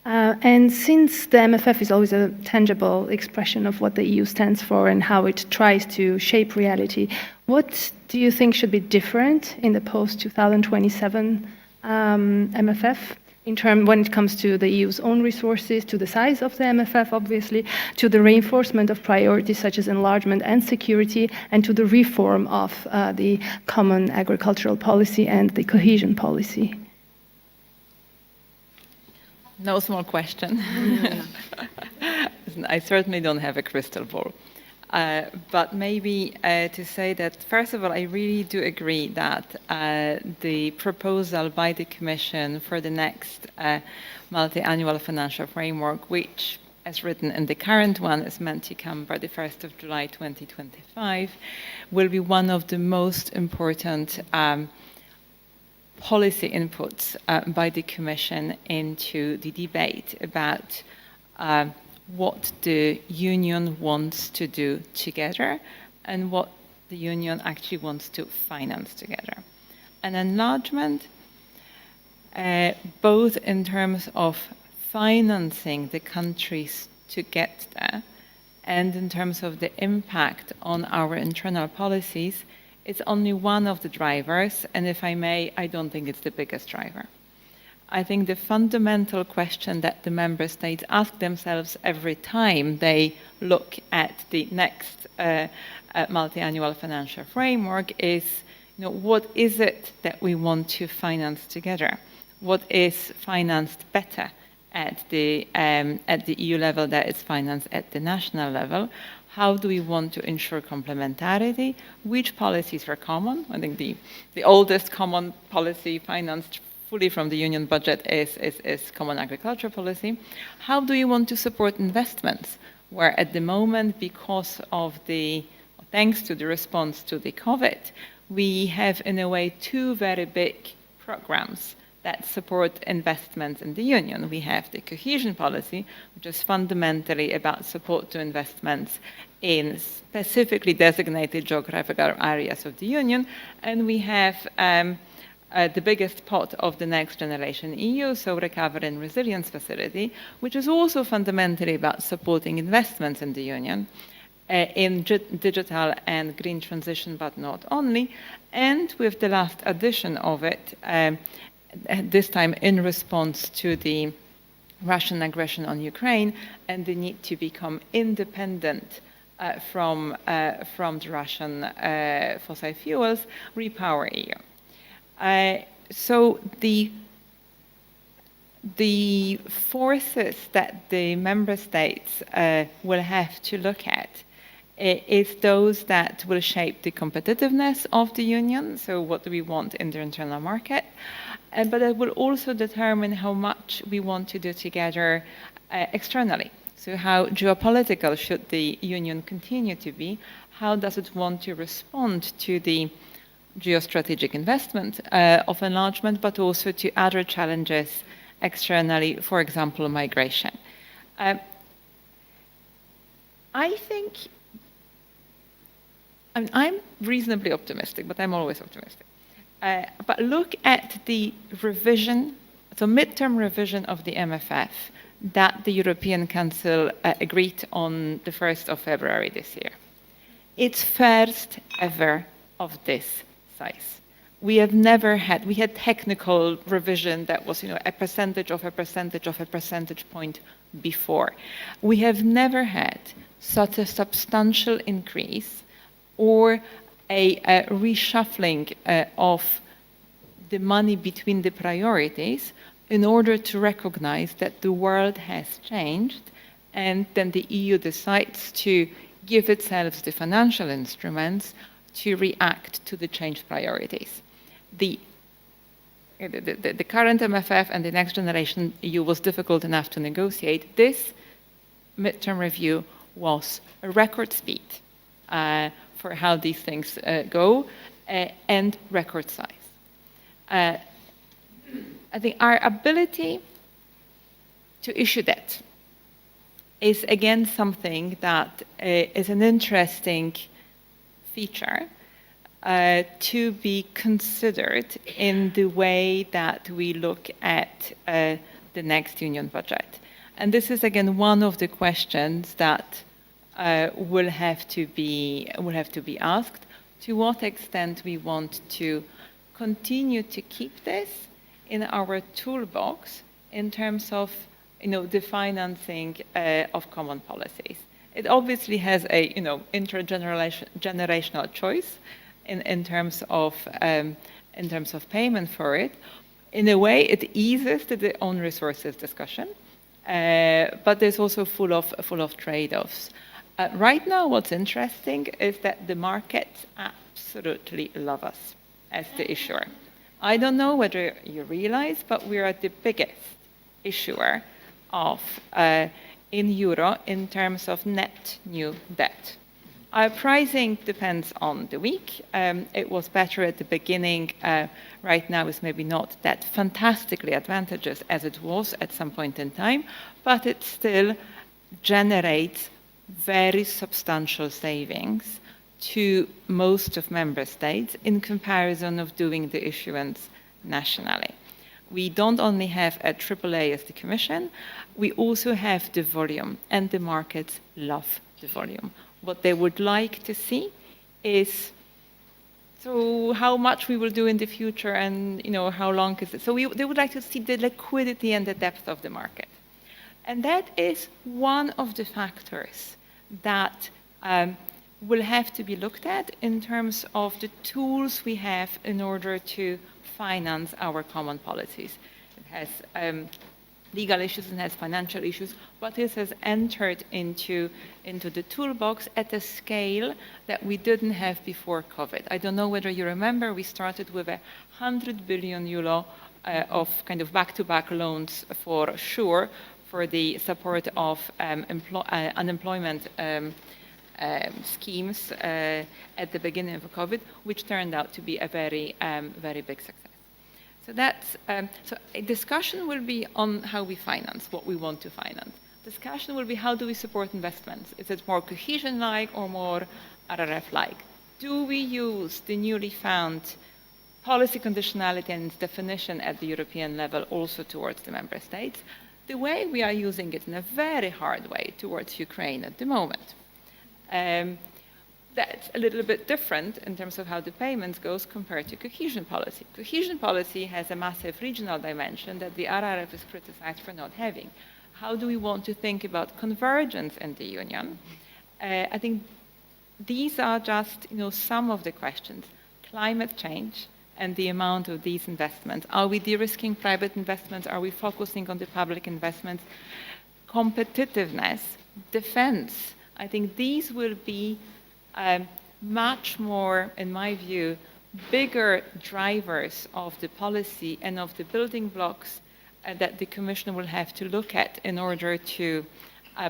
And since the MFF is always a tangible expression of what the EU stands for and how it tries to shape reality, what do you think should be different in the post-2027 MFF? When it comes to the EU's own resources, to the size of the MFF, obviously, to the reinforcement of priorities such as enlargement and security, and to the reform of the common agricultural policy and the cohesion policy? No small question. I certainly don't have a crystal ball. But maybe to say that, first of all, I really do agree that the proposal by the Commission for the next multi-annual financial framework, which, as written in the current one, is meant to come by the 1st of July 2025, will be one of the most important policy inputs by the Commission into the debate about what the Union wants to do together and what the Union actually wants to finance together. An enlargement, both in terms of financing the countries to get there and in terms of the impact on our internal policies, it's only one of the drivers, and if I may, I don't think it's the biggest driver. I think the fundamental question that the member states ask themselves every time they look at the next multi-annual financial framework is, what is it that we want to finance together? What is financed better at the EU level that is financed at the national level? How do we want to ensure complementarity? Which policies are common? I think the oldest common policy financed fully from the Union budget is common agriculture policy. How do you want to support investments? Where at the moment, thanks to the response to the COVID, we have in a way two very big programs that support investments in the Union. We have the cohesion policy, which is fundamentally about support to investments in specifically designated geographical areas of the Union, and we have the biggest pot of the Next Generation EU, so Recovery and Resilience Facility, which is also fundamentally about supporting investments in the Union in digital and green transition, but not only. And with the last addition of it, this time in response to the Russian aggression on Ukraine and the need to become independent from the Russian fossil fuels, Repower EU. So the the forces that the member states will have to look at is those that will shape the competitiveness of the union, so what do we want in the internal market, but it will also determine how much we want to do together externally. So how geopolitical should the union continue to be? How does it want to respond to the geostrategic investment of enlargement, but also to other challenges externally, for example, migration? I think, I'm reasonably optimistic, but I'm always optimistic. But look at the revision, so midterm revision of the MFF that the European Council agreed on the 1st of February this year. It's first ever of this size. We have never had, we had technical revision that was, a percentage of a percentage of a percentage point before. We have never had such a substantial increase or a reshuffling of the money between the priorities in order to recognize that the world has changed, and then the EU decides to give itself the financial instruments to react to the changed priorities. The current MFF and the next generation EU was difficult enough to negotiate. This midterm review was a record speed for how these things go, and record size. I think our ability to issue debt is again something that is an interesting feature to be considered in the way that we look at the next union budget. And this is again one of the questions that will have to be asked: to what extent we want to continue to keep this in our toolbox in terms of the financing of common policies. It obviously has a intergenerational choice in terms of payment for it. In a way, it eases the own resources discussion, but there's also full of trade-offs. Right now, what's interesting is that the markets absolutely love us as the issuer. I don't know whether you realize, but we are the biggest issuer of in euro in terms of net new debt. Our pricing depends on the week. It was better at the beginning. Right now is maybe not that fantastically advantageous as it was at some point in time, but it still generates very substantial savings to most of member states in comparison of doing the issuance nationally. We don't only have a AAA as the Commission, we also have the volume, and the markets love the volume. What they would like to see is, so how much we will do in the future, and how long is it? So they would like to see the liquidity and the depth of the market. And that is one of the factors that will have to be looked at in terms of the tools we have in order to finance our common policies. It has legal issues and has financial issues, but this has entered into the toolbox at a scale that we didn't have before COVID. I don't know whether you remember, we started with 100 billion euro of kind of back-to-back loans for sure, for the support of unemployment schemes at the beginning of COVID, which turned out to be a very, very big success. So that's so a discussion will be on how we finance, what we want to finance. Discussion will be how do we support investments? Is it more cohesion-like or more RRF-like? Do we use the newly found policy conditionality and its definition at the European level also towards the member states? The way we are using it in a very hard way towards Ukraine at the moment. That's a little bit different in terms of how the payments goes compared to cohesion policy. Cohesion policy has a massive regional dimension that the RRF is criticized for not having. How do we want to think about convergence in the Union? I think these are just some of the questions. Climate change, and the amount of these investments. Are we de-risking private investments? Are we focusing on the public investments? Competitiveness, defense. I think these will be much more, in my view, bigger drivers of the policy and of the building blocks that the Commission will have to look at in order to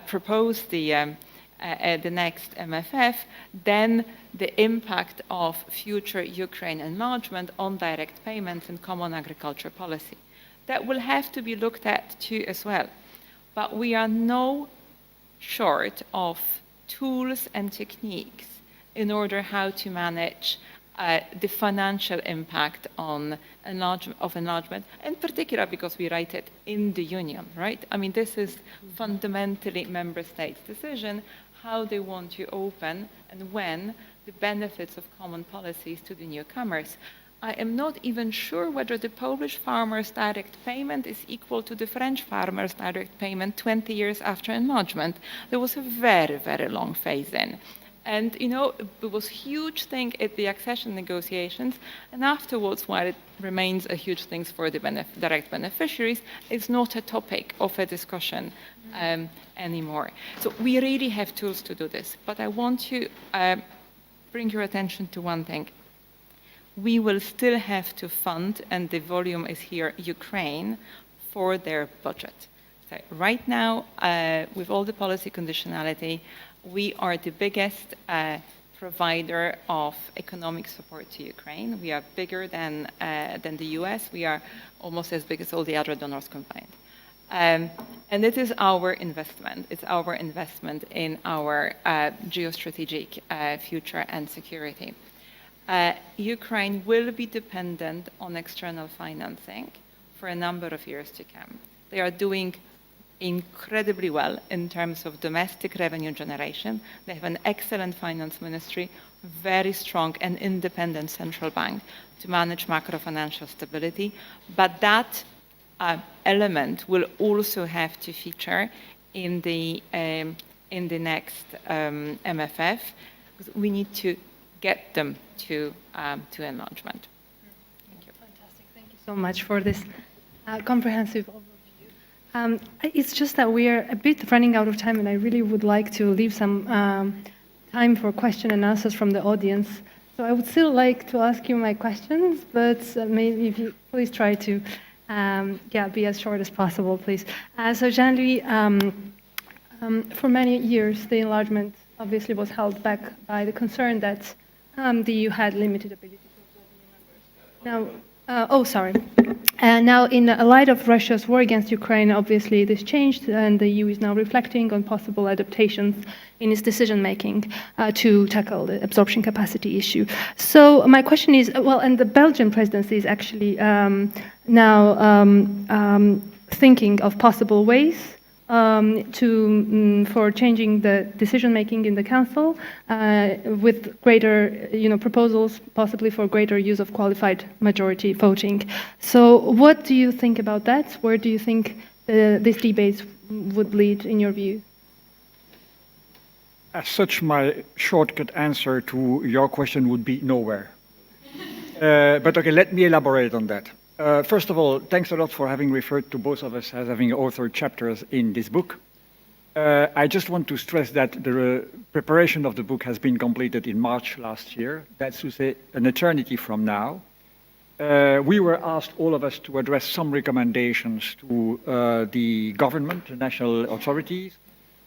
propose the next MFF, than the impact of future Ukraine enlargement on direct payments and common agriculture policy. That will have to be looked at too as well. But we are no short of tools and techniques in order how to manage the financial impact on enlargement, in particular because we write it in the Union, right? I mean, this is fundamentally member states' decision how they want to open and when the benefits of common policies to the newcomers. I am not even sure whether the Polish farmers' direct payment is equal to the French farmers' direct payment 20 years after enlargement. There was a very, very long phase-in. And, you know, it was a huge thing at the accession negotiations, and afterwards, while it remains a huge thing for the direct beneficiaries, it's not a topic of a discussion anymore. So we really have tools to do this, but I want to bring your attention to one thing. We will still have to fund, and the volume is here, Ukraine, for their budget. So right now, with all the policy conditionality, we are the biggest provider of economic support to Ukraine. We are bigger than the US. We are almost as big as all the other donors combined. And it is our investment. It's our investment in our geostrategic future and security. Ukraine will be dependent on external financing for a number of years to come. They are doing incredibly well in terms of domestic revenue generation. They have an excellent finance ministry, very strong and independent central bank to manage macro-financial stability. But that element will also have to feature in the next MFF, because we need to get them to enlargement. Thank you. Fantastic. Thank you so much for this comprehensive overview. It's just that we are a bit running out of time, and I really would like to leave some time for question and answers from the audience. So I would still like to ask you my questions, but maybe if you please try to be as short as possible, please. So Jean-Louis, for many years, the enlargement obviously was held back by the concern that the EU had limited ability to absorb new members. Now, in light of Russia's war against Ukraine, obviously this changed, and the EU is now reflecting on possible adaptations in its decision-making to tackle the absorption capacity issue. So my question is, and the Belgian presidency is actually now thinking of possible ways for changing the decision-making in the Council with greater, proposals possibly for greater use of qualified majority voting. So what do you think about that? Where do you think these debates would lead, in your view? As such, my shortcut answer to your question would be nowhere. But okay, let me elaborate on that. First of all, thanks a lot for having referred to both of us as having authored chapters in this book. I just want to stress that the preparation of the book has been completed in March last year. That's to say, an eternity from now. We were asked, all of us, to address some recommendations to the government, the national authorities.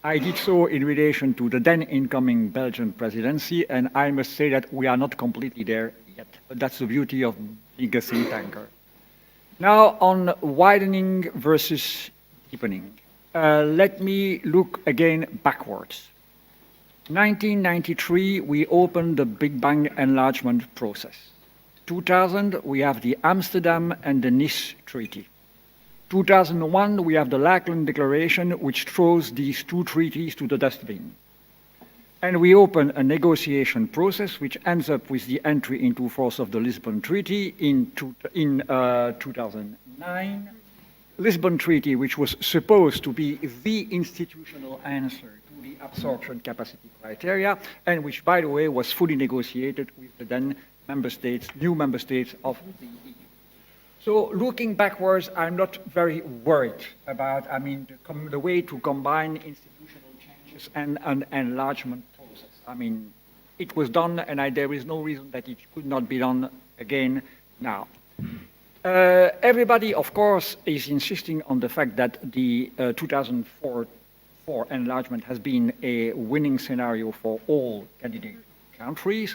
I did so in relation to the then incoming Belgian presidency, and I must say that we are not completely there yet. But that's the beauty of being a think tanker. Now, on widening versus deepening, let me look again backwards. 1993, we opened the Big Bang enlargement process. 2000, we have the Amsterdam and the Nice Treaty. 2001, we have the Lakeland Declaration, which throws these two treaties to the dustbin. And we open a negotiation process which ends up with the entry into force of the Lisbon Treaty in 2009. Lisbon Treaty, which was supposed to be the institutional answer to the absorption capacity criteria, and which, by the way, was fully negotiated with the then member states, new member states of the EU. So looking backwards, I'm not very worried about, the way to combine institutional changes and an enlargement process. It was done, and there is no reason that it could not be done again now. Everybody, of course, is insisting on the fact that the 2004 enlargement has been a winning scenario for all candidate countries.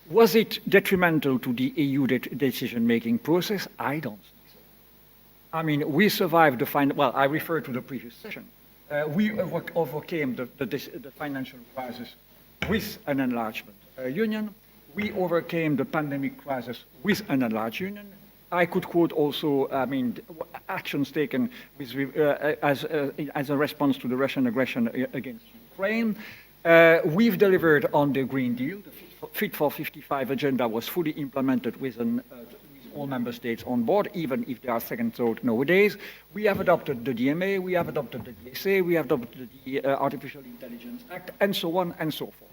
Was it detrimental to the EU decision-making process? I don't think so. We survived well, I refer to the previous session. We overcame the financial crisis with an enlargement union. We overcame the pandemic crisis with an enlarged union. I could quote also, actions taken as a response to the Russian aggression against Ukraine. We've delivered on the Green Deal. The Fit for 55 agenda was fully implemented with all member states on board, even if they are second thought nowadays. We have adopted the DMA, we have adopted the DSA, we have adopted the Artificial Intelligence Act, and so on and so forth.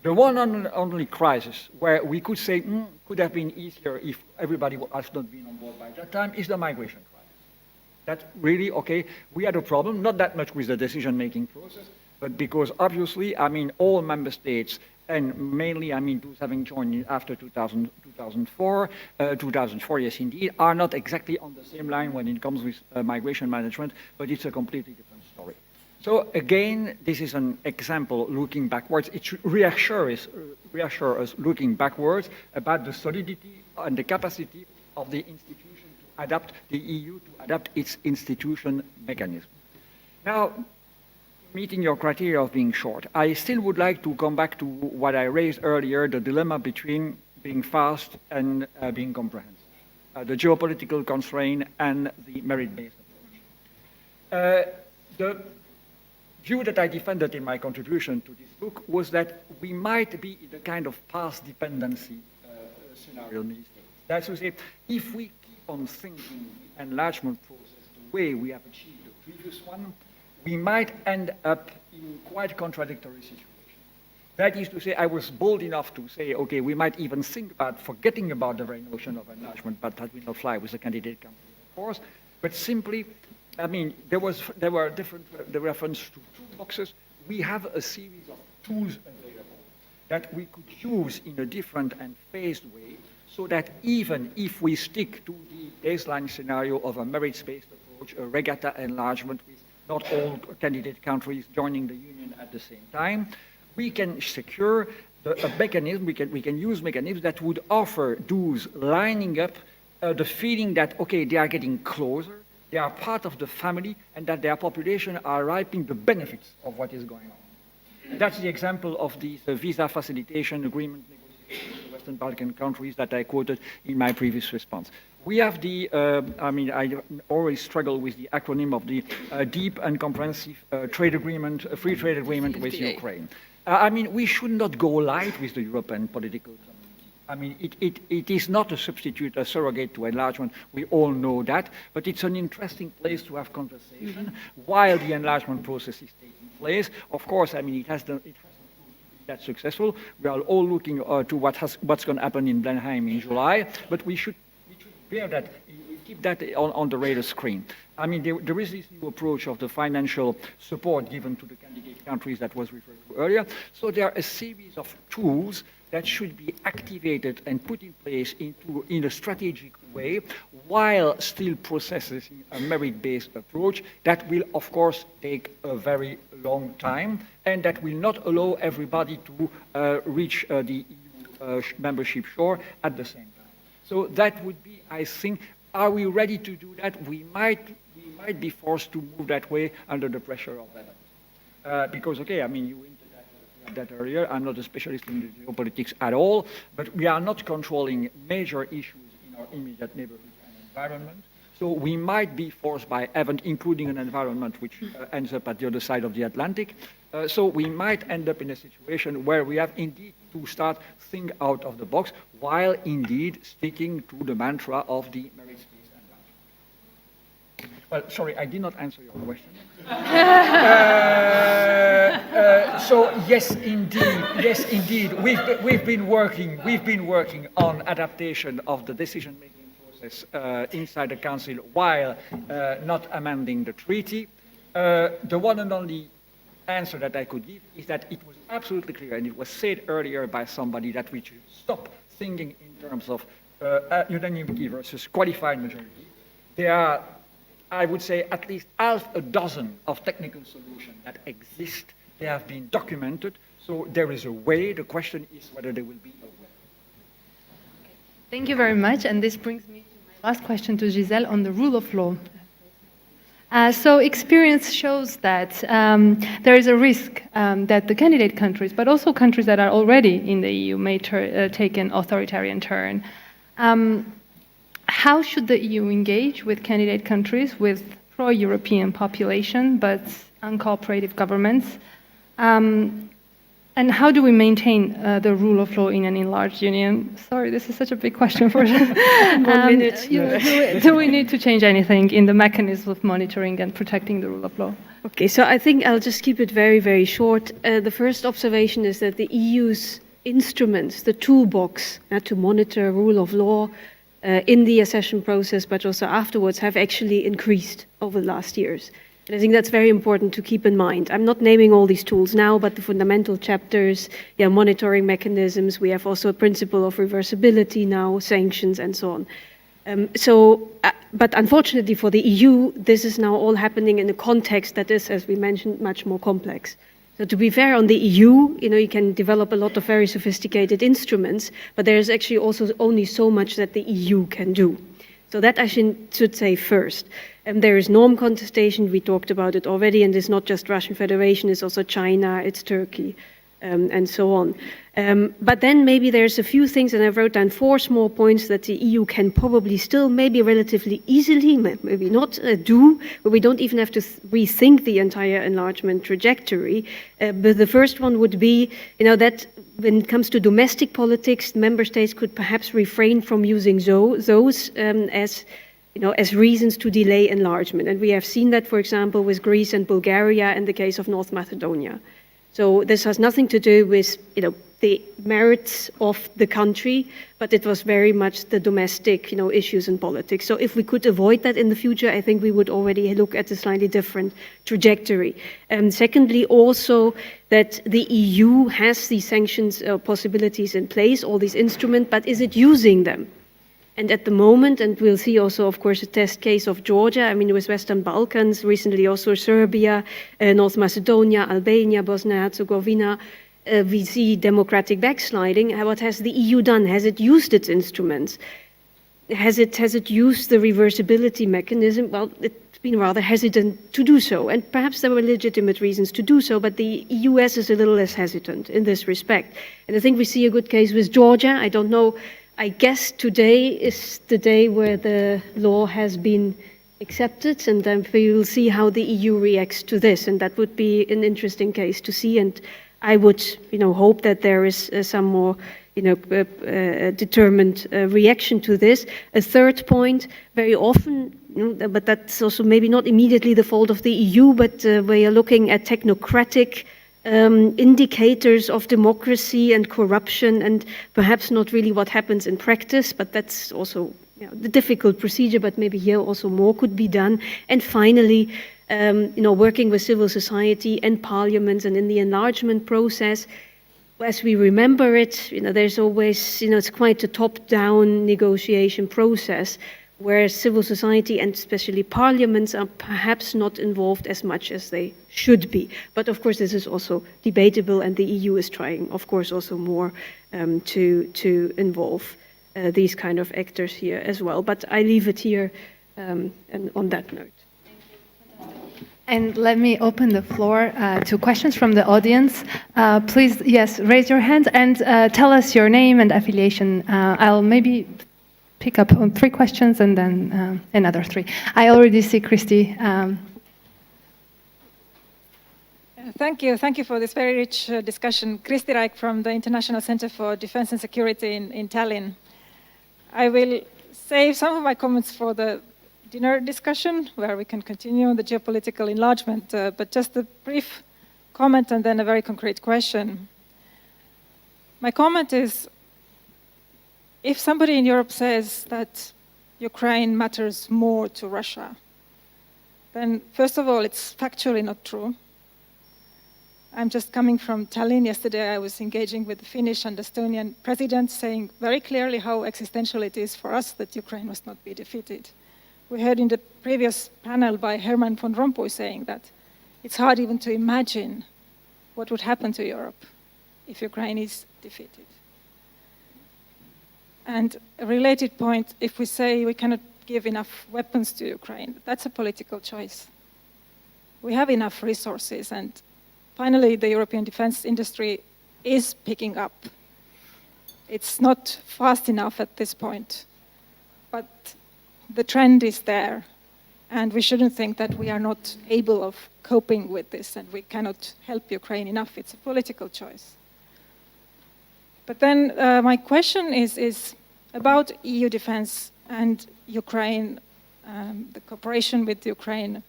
The one and only crisis where we could say could have been easier if everybody has not been on board by that time is the migration crisis. That really, okay, we had a problem, not that much with the decision-making process, but because obviously, all member states, and mainly, those having joined after 2004, yes indeed, are not exactly on the same line when it comes with migration management, but it's a completely different story. So again, this is an example looking backwards. It should reassure us looking backwards about the solidity and the capacity of the institution to adapt, the EU to adapt its institution mechanism. Now, meeting your criteria of being short, I still would like to come back to what I raised earlier, the dilemma between being fast and being comprehensive, the geopolitical constraint and the merit-based approach. The view that I defended in my contribution to this book was that we might be in a kind of past dependency scenario in these days. That's to say, if we keep on thinking the enlargement process the way we have achieved the previous one, we might end up in quite contradictory situations. That is to say, I was bold enough to say, okay, we might even think about forgetting about the very notion of enlargement, but that will not fly with the candidate country, of course. But simply, there were the reference to toolboxes. We have a series of tools available that we could use in a different and phased way, so that even if we stick to the baseline scenario of a merits-based approach, a regatta enlargement with not all candidate countries joining the Union at the same time, we can secure a mechanism, we can use mechanisms that would offer those lining up the feeling that, okay, they are getting closer, they are part of the family, and that their population are reaping the benefits of what is going on. And that's the example of the visa facilitation agreement negotiations with the Western Balkan countries that I quoted in my previous response. We have the, I always struggle with the acronym of the deep and comprehensive trade agreement, free trade agreement with Ukraine. We should not go light with the European political community. It is not a substitute, a surrogate to enlargement. We all know that, but it's an interesting place to have conversation while the enlargement process is taking place. Of course, it has not been that successful. We are all looking to what's going to happen in Blenheim in July, but we should bear that, keep that on the radar screen. There is this new approach of the financial support given to the candidate countries that was referred to earlier. So there are a series of tools that should be activated and put in place in a strategic way, while still processing a merit-based approach that will, of course, take a very long time, and that will not allow everybody to reach the EU membership shore at the same time. So that would be, I think, are we ready to do that? We might be forced to move that way under the pressure of that. Because, okay, you hinted at that earlier. I'm not a specialist in geopolitics at all, but we are not controlling major issues in our immediate neighborhood and environment. So we might be forced by event, including an environment which ends up at the other side of the Atlantic. So we might end up in a situation where we have indeed to start think out of the box, while indeed sticking to the mantra of the merits-based enlargement. Well, sorry, I did not answer your question. So yes, indeed, we've been working on adaptation of the decision-making process inside the Council while not amending the treaty. The one and only answer that I could give is that it was absolutely clear, and it was said earlier by somebody, that we should stop thinking in terms of unanimity versus qualified majority. There are, I would say, at least half a dozen of technical solutions that exist. They have been documented, so there is a way. The question is whether there will be a way. Thank you very much, and this brings me to my last question to Giselle on the rule of law. So experience shows that there is a risk that the candidate countries, but also countries that are already in the EU, may take an authoritarian turn. How should the EU engage with candidate countries with pro-European population but uncooperative governments? And how do we maintain the rule of law in an enlarged union? Sorry, this is such a big question for 1 minute. Do we need to change anything in the mechanism of monitoring and protecting the rule of law? Okay, so I think I'll just keep it very, very short. The first observation is that the EU's instruments, the toolbox to monitor rule of law in the accession process, but also afterwards, have actually increased over the last years. And I think that's very important to keep in mind. I'm not naming all these tools now, but the fundamental chapters, monitoring mechanisms, we have also a principle of reversibility now, sanctions, and so on. But unfortunately for the EU, this is now all happening in a context that is, as we mentioned, much more complex. So to be fair on the EU, you can develop a lot of very sophisticated instruments, but there is actually also only so much that the EU can do. So that I should say first. There is norm contestation, we talked about it already, and it's not just Russian Federation, it's also China, it's Turkey, and so on. But then maybe there's a few things, and I wrote down 4 small points that the EU can probably still maybe relatively easily, maybe not do, but we don't even have to rethink the entire enlargement trajectory. But the first one would be, that when it comes to domestic politics, member states could perhaps refrain from using those as reasons to delay enlargement. And we have seen that, for example, with Greece and Bulgaria in the case of North Macedonia. So this has nothing to do with, the merits of the country, but it was very much the domestic, issues in politics. So if we could avoid that in the future, I think we would already look at a slightly different trajectory. And secondly, also that the EU has these sanctions possibilities in place, all these instruments, but is it using them? And at the moment, and we'll see also, of course, a test case of Georgia, with Western Balkans, recently also Serbia, North Macedonia, Albania, Bosnia-Herzegovina, we see democratic backsliding. What has the EU done? Has it used its instruments? Has it used the reversibility mechanism? Well, it's been rather hesitant to do so, and perhaps there were legitimate reasons to do so, but the US is a little less hesitant in this respect. And I think we see a good case with Georgia. I don't know, I guess today is the day where the law has been accepted, and then we will see how the EU reacts to this, and that would be an interesting case to see. And I would, hope that there is some more, determined reaction to this. A third point, very often, but that's also maybe not immediately the fault of the EU, but we are looking at technocratic indicators of democracy and corruption, and perhaps not really what happens in practice, but that's also the difficult procedure, but maybe here also more could be done. And finally, working with civil society and parliaments, and in the enlargement process, as we remember it, there's always, it's quite a top-down negotiation process where civil society and especially parliaments are perhaps not involved as much as they should be. But of course, this is also debatable, and the EU is trying, of course, also more to involve these kind of actors here as well. But I leave it here and on that note. And let me open the floor to questions from the audience. Please, yes, raise your hand and tell us your name and affiliation. I'll maybe pick up on 3 questions and then another 3. I already see Christy. Thank you for this very rich discussion. Christy Reich from the International Center for Defense and Security in Tallinn. I will save some of my comments for the dinner discussion where we can continue on the geopolitical enlargement, but just a brief comment and then a very concrete question. My comment is, if somebody in Europe says that Ukraine matters more to Russia, then first of all, it's factually not true. I'm just coming from Tallinn. Yesterday I was engaging with the Finnish and Estonian presidents, saying very clearly how existential it is for us that Ukraine must not be defeated. We heard in the previous panel by Herman von Rompuy saying that it's hard even to imagine what would happen to Europe if Ukraine is defeated. And a related point, if we say we cannot give enough weapons to Ukraine, that's a political choice. We have enough resources, and finally the European defense industry is picking up. It's not fast enough at this point, but the trend is there, and we shouldn't think that we are not able of coping with this and we cannot help Ukraine enough. It's a political choice. But then my question is about EU defense and Ukraine, the cooperation with Ukraine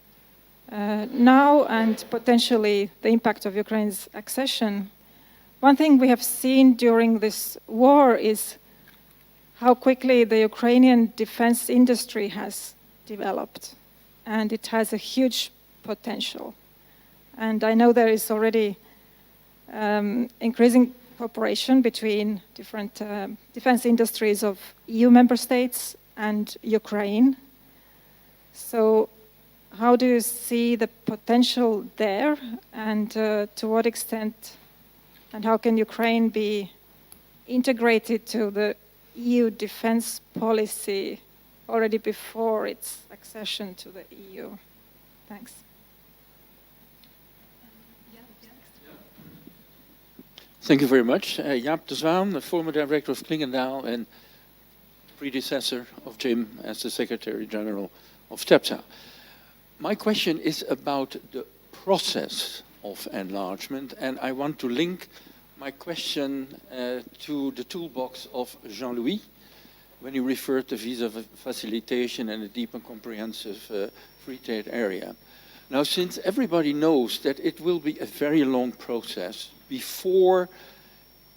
now and potentially the impact of Ukraine's accession. One thing we have seen during this war is how quickly the Ukrainian defense industry has developed, and it has a huge potential. And I know there is already increasing cooperation between different defense industries of EU member states and Ukraine. So how do you see the potential there, and to what extent, and how can Ukraine be integrated to the EU defense policy already before its accession to the EU? Thanks. Thank you very much. Jaap de Zwaan, the former director of Klingendaal and predecessor of Jim as the Secretary General of TEPSA. My question is about the process of enlargement, and I want to link my question to the toolbox of Jean-Louis when he referred to visa facilitation and a deep and comprehensive free trade area. Now, since everybody knows that it will be a very long process before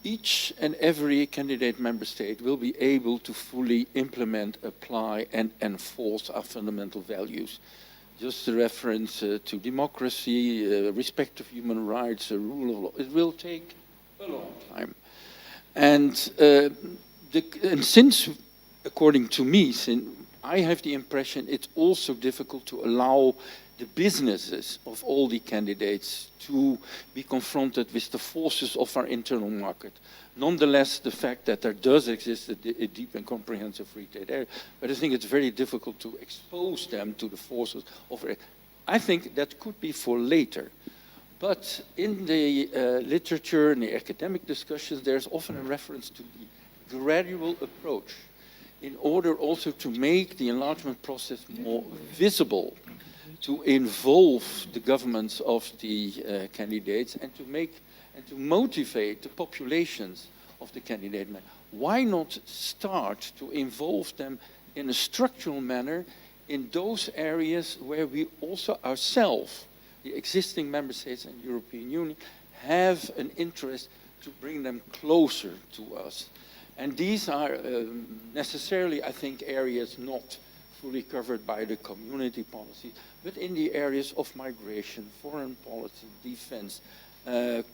each and every candidate member state will be able to fully implement, apply, and enforce our fundamental values. Just a reference to democracy, respect of human rights, rule of law. It will take a long time. And since, according to me, I have the impression it's also difficult to allow the businesses of all the candidates to be confronted with the forces of our internal market. Nonetheless, the fact that there does exist a deep and comprehensive free trade area, but I think it's very difficult to expose them to the forces of it. I think that could be for later. But in the literature and the academic discussions, there's often a reference to the gradual approach in order also to make the enlargement process more visible, to involve the governments of the candidates and to motivate the populations of the candidate. Why not start to involve them in a structural manner in those areas where we also ourselves, the existing member states and European Union, have an interest to bring them closer to us. And these are necessarily, I think, areas not fully covered by the community policy, but in the areas of migration, foreign policy, defense,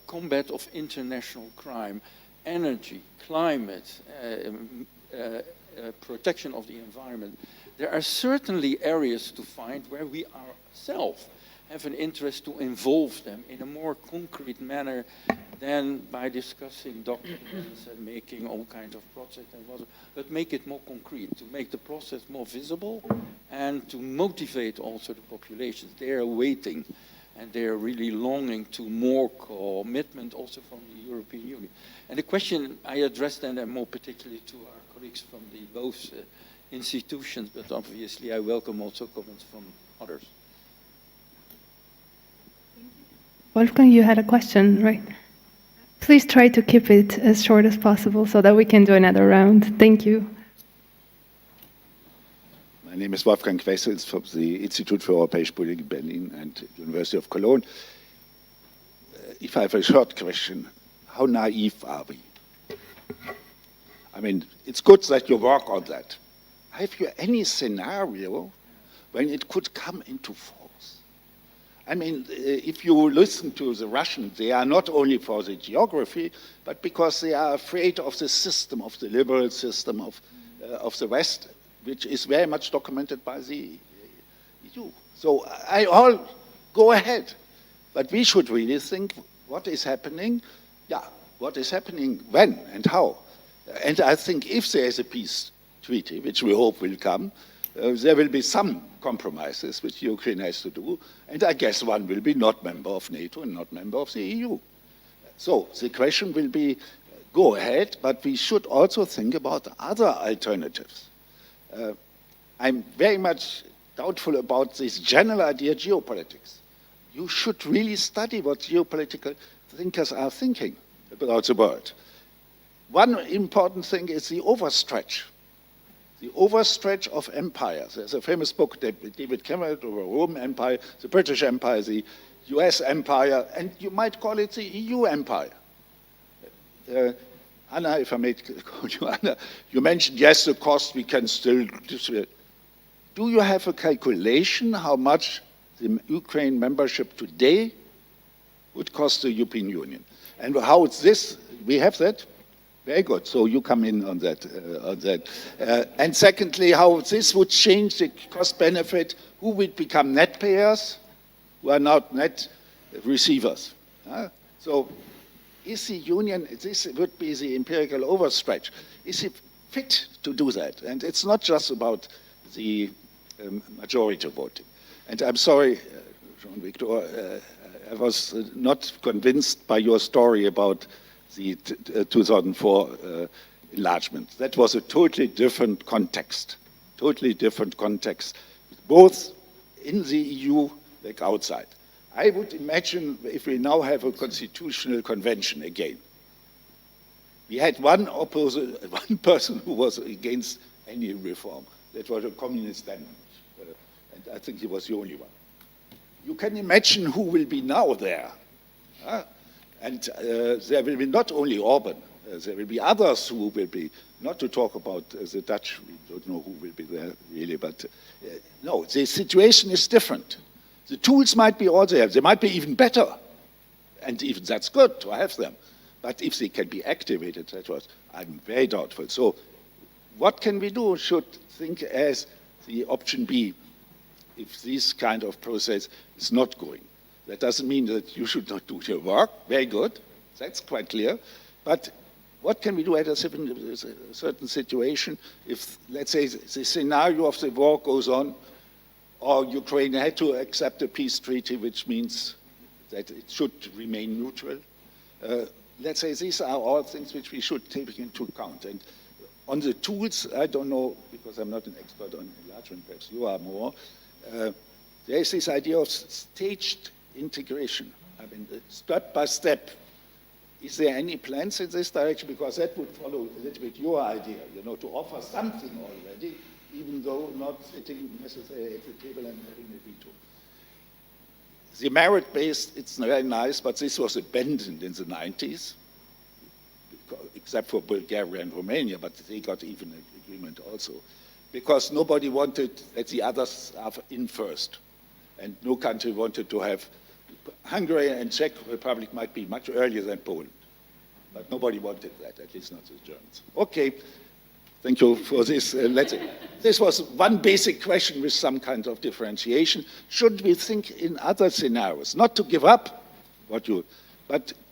combat of international crime, energy, climate, protection of the environment. There are certainly areas to find where we ourselves have an interest to involve them in a more concrete manner than by discussing documents and making all kinds of projects and whatever, but make it more concrete, to make the process more visible and to motivate also the populations. They are waiting and they are really longing to more commitment also from the European Union. And the question I addressed then more particularly to our colleagues from the both institutions, but obviously I welcome also comments from others. Wolfgang, you had a question, right? Please try to keep it as short as possible so that we can do another round. Thank you. My name is Wolfgang Quessels from the Institute for Europäische Politik in Berlin and University of Cologne. If I have a short question, how naive are we? I mean, it's good that you work on that. Have you any scenario when it could come into force? I mean, if you listen to the Russians, they are not only for the geography, but because they are afraid of the system, of the liberal system of the West, which is very much documented by the EU. So I all go ahead. But we should really think what is happening, what is happening when and how. And I think if there is a peace treaty, which we hope will come, there will be some compromises which Ukraine has to do, and I guess one will be not member of NATO and not member of the EU. So the question will be, go ahead, but we should also think about other alternatives. I'm very much doubtful about this general idea, geopolitics. You should really study what geopolitical thinkers are thinking about the world. One important thing is the overstretch of empires. There's a famous book, David Cameron, over Roman Empire, the British Empire, the US Empire, and you might call it the EU Empire. Anna, if I may call you Anna, you mentioned, yes, the cost we can still do. Do you have a calculation how much the Ukraine membership today would cost the European Union? And how it's this, we have that? Very good. So you come in on that. And secondly, how this would change the cost benefit. Who would become net payers? Who are not net receivers? So is the Union, this would be the empirical overstretch. Is it fit to do that? And it's not just about the majority voting. And I'm sorry, Jean-Victor, I was not convinced by your story about the 2004 enlargement. That was a totally different context, both in the EU like outside. I would imagine if we now have a constitutional convention again, we had one person who was against any reform. That was a communist Denmark, and I think he was the only one. You can imagine who will be now there. And there will be not only Orban, there will be others who will be, not to talk about the Dutch, we don't know who will be there really, but no, the situation is different. The tools might be all there, they might be even better, and even that's good to have them. But if they can be activated, that was, I'm very doubtful. So what can we do? Should think as the option B, if this kind of process is not going. That doesn't mean that you should not do your work. Very good. That's quite clear. But what can we do at a certain situation if, let's say, the scenario of the war goes on, or Ukraine had to accept a peace treaty, which means that it should remain neutral? Let's say these are all things which we should take into account. And on the tools, I don't know, because I'm not an expert on enlargement, perhaps you are more. There is this idea of staged integration. I mean, step by step. Is there any plans in this direction? Because that would follow a little bit your idea, to offer something already, even though not sitting necessarily at the table and having a veto. The merit-based, it's very nice, but this was abandoned in the 90s, except for Bulgaria and Romania, but they got even an agreement also, because nobody wanted that the others are in first. And no country wanted to have, Hungary and Czech Republic might be much earlier than Poland, but nobody wanted that, at least not the Germans. Okay, thank you for this. This was one basic question with some kind of differentiation. Should we think in other scenarios, not to give up but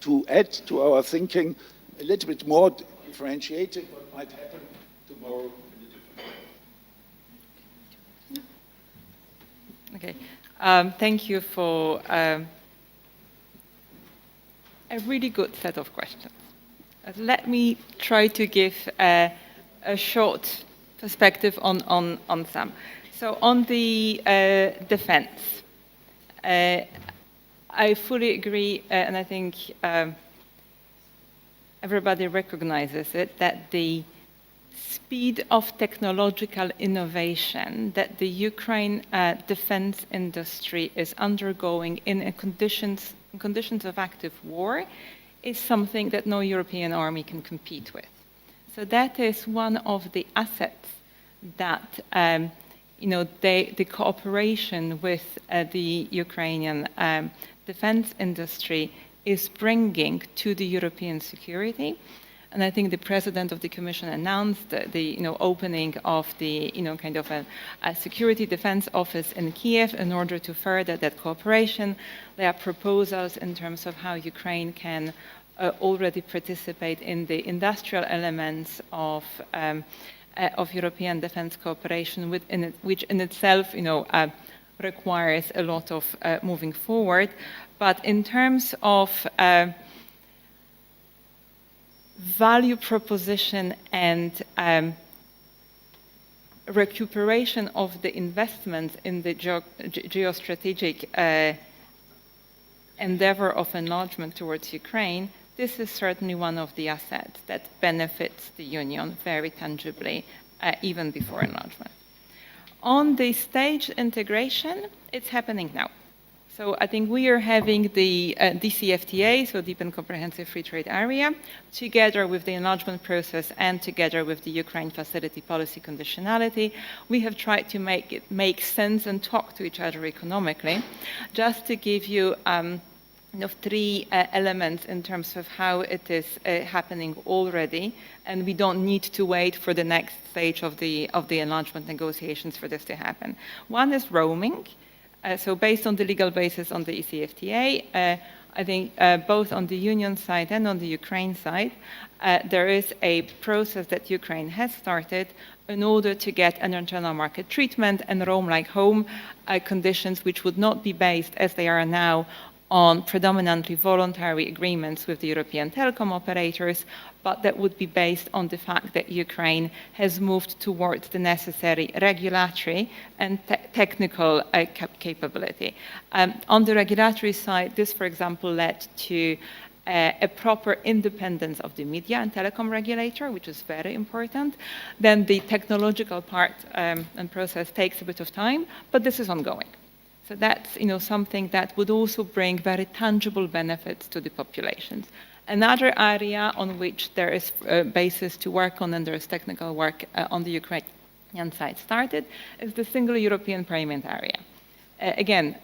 to add to our thinking a little bit more differentiated what might happen tomorrow in a different way. Okay. Thank you for a really good set of questions. Let me try to give a short perspective on some. So on the defense, I fully agree, and I think everybody recognizes it, that the speed of technological innovation that the Ukraine defense industry is undergoing in conditions of active war is something that no European army can compete with. So that is one of the assets that the cooperation with the Ukrainian defense industry is bringing to the European security. And I think the president of the Commission announced the opening of the kind of a security defense office in Kiev in order to further that cooperation. There are proposals in terms of how Ukraine can already participate in the industrial elements of European defense cooperation, which in itself requires a lot of moving forward. But in terms of value proposition and recuperation of the investments in the geostrategic endeavor of enlargement towards Ukraine, this is certainly one of the assets that benefits the Union very tangibly, even before enlargement. On the staged integration, it's happening now. So I think we are having the DCFTA, so Deep and Comprehensive Free Trade Area, together with the enlargement process and together with the Ukraine Facility Policy Conditionality. We have tried to make it make sense and talk to each other economically. Just to give you three elements in terms of how it is happening already, and we don't need to wait for the next stage of the enlargement negotiations for this to happen. One is roaming. So based on the legal basis on the ECFTA, I think both on the Union side and on the Ukraine side, there is a process that Ukraine has started in order to get an internal market treatment and roam like home conditions which would not be based, as they are now, on predominantly voluntary agreements with the European telecom operators, but that would be based on the fact that Ukraine has moved towards the necessary regulatory and technical capability. On the regulatory side, this, for example, led to a proper independence of the media and telecom regulator, which is very important. Then the technological part and process takes a bit of time, but this is ongoing. So that's something that would also bring very tangible benefits to the populations. Another area on which there is a basis to work on and there is technical work on the Ukrainian side started is the single European payment area. Again,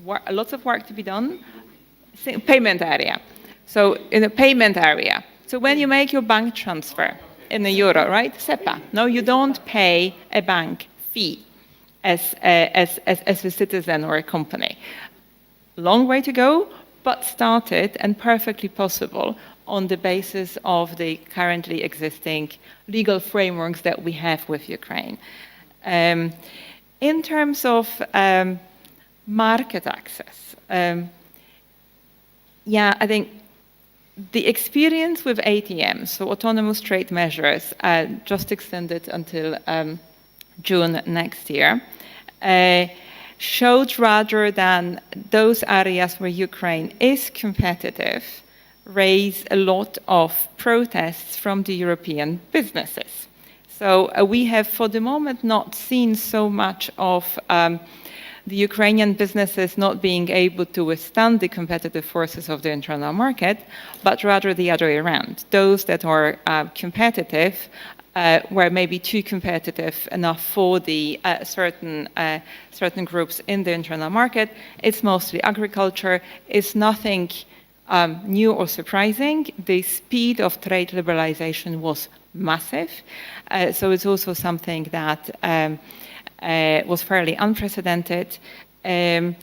lots of work to be done. Payment area. So in a payment area. So when you make your bank transfer in a euro, right? SEPA. No, you don't pay a bank fee as a citizen or a company. Long way to go, but started and perfectly possible on the basis of the currently existing legal frameworks that we have with Ukraine. In terms of market access, I think the experience with ATMs, so autonomous trade measures, just extended until June next year, showed rather than those areas where Ukraine is competitive, raise a lot of protests from the European businesses. So we have, for the moment, not seen so much of the Ukrainian businesses not being able to withstand the competitive forces of the internal market, but rather the other way around. Those that are competitive were maybe too competitive enough for the certain groups in the internal market. It's mostly agriculture. It's nothing new or surprising. The speed of trade liberalization was massive. So it's also something that was fairly unprecedented. So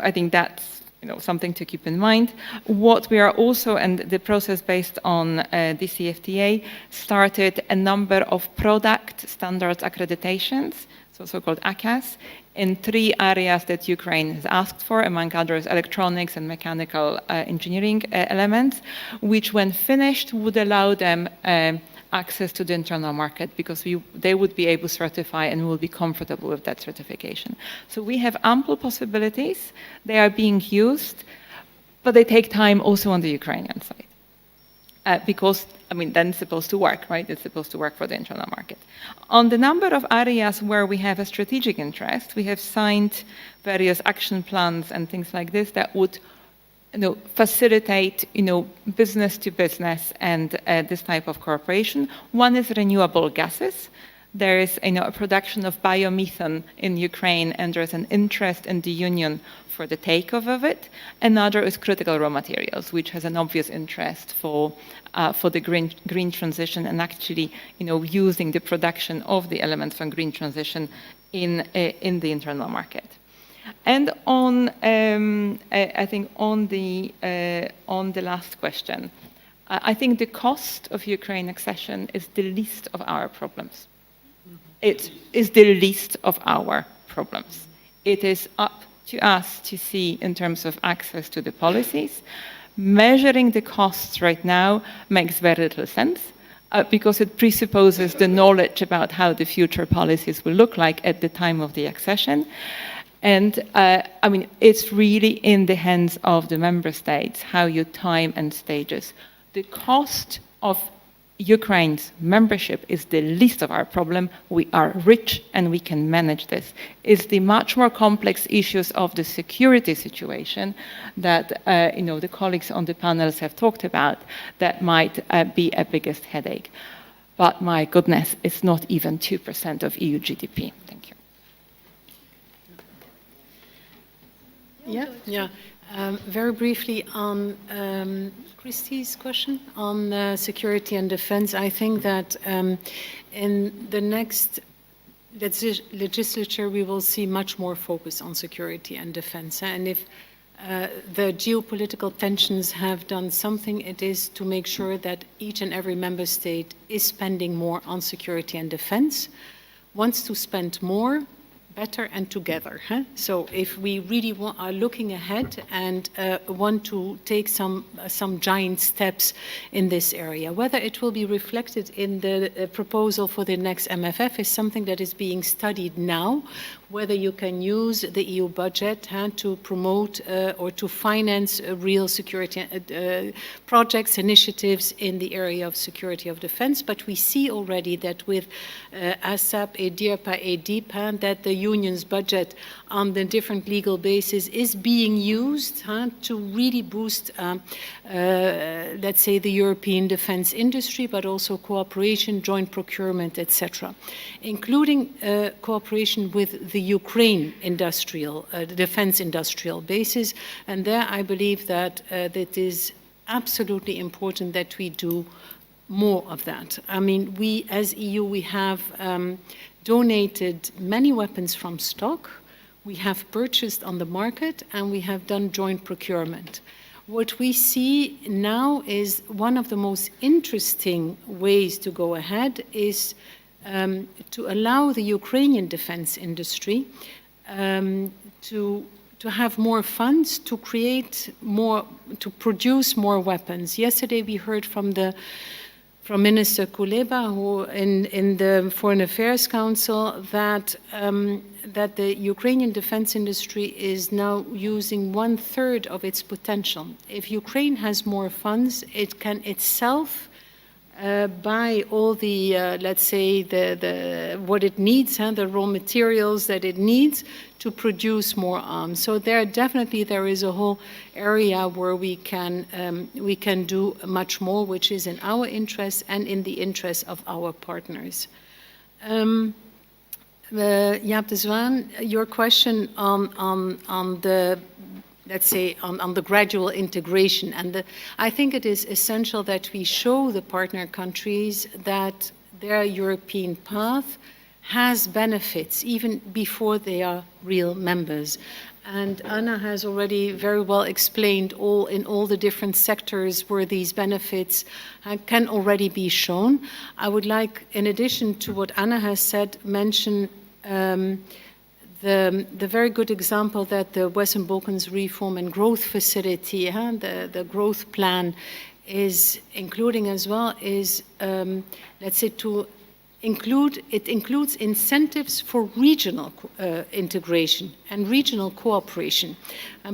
I think that's something to keep in mind. What we are also, and the process based on DCFTA, started a number of product standards accreditations, so-called ACAs, in 3 areas that Ukraine has asked for, among others electronics and mechanical engineering elements, which when finished would allow them access to the internal market because they would be able to certify and will be comfortable with that certification. So we have ample possibilities. They are being used, but they take time also on the Ukrainian side. Because then it's supposed to work, right? It's supposed to work for the internal market. On the number of areas where we have a strategic interest, we have signed various action plans and things like this that would facilitate, business to business and this type of cooperation. One is renewable gases. There is, a production of biomethane in Ukraine, and there is an interest in the Union for the takeover of it. Another is critical raw materials, which has an obvious interest for the green transition, and actually, using the production of the elements from green transition in the internal market. And on, I think on the last question, I think the cost of Ukraine accession is the least of our problems. It is the least of our problems. It is up to us to see in terms of access to the policies. Measuring the costs right now makes very little sense because it presupposes the knowledge about how the future policies will look like at the time of the accession. And it's really in the hands of the member states how you time and stages. The cost of Ukraine's membership is the least of our problem. We are rich and we can manage this. It's the much more complex issues of the security situation that the colleagues on the panels have talked about that might be a biggest headache. But my goodness, it's not even 2% of EU GDP. Thank you. Yeah. Very briefly on Christie's question on security and defense, I think that in the next legislature we will see much more focus on security and defense. And if the geopolitical tensions have done something, it is to make sure that each and every member state is spending more on security and defense, wants to spend more, better and together. So if we really are looking ahead and want to take some giant steps in this area, whether it will be reflected in the proposal for the next MFF is something that is being studied now, whether you can use the EU budget to promote or to finance real security projects, initiatives in the area of security of defense. But we see already that with ASAP, EDIRPA, EDIP, that the Union's budget on the different legal bases is being used to really boost, let's say, the European defense industry, but also cooperation, joint procurement, etc., including cooperation with the Ukraine industrial, defense industrial bases. And there I believe that it is absolutely important that we do more of that. I mean, we as EU, we have donated many weapons from stock, we have purchased on the market, and we have done joint procurement. What we see now is one of the most interesting ways to go ahead is to allow the Ukrainian defense industry to have more funds to create more, to produce more weapons. Yesterday we heard from Minister Kuleba, who in the Foreign Affairs Council, that that the Ukrainian defense industry is now using 1/3 of its potential. If Ukraine has more funds, it can itself buy all the, let's say, what it needs, the raw materials that it needs to produce more arms. So there is a whole area where we can do much more, which is in our interest and in the interest of our partners. Jaap de Zwaan, your question on the, let's say, on the gradual integration. And I think it is essential that we show the partner countries that their European path has benefits even before they are real members. And Anna has already very well explained in all the different sectors where these benefits can already be shown. I would like, in addition to what Anna has said, mention the very good example that the Western Balkans Reform and Growth Facility, the growth plan, is including as well is, let's say, to it includes incentives for regional integration and regional cooperation,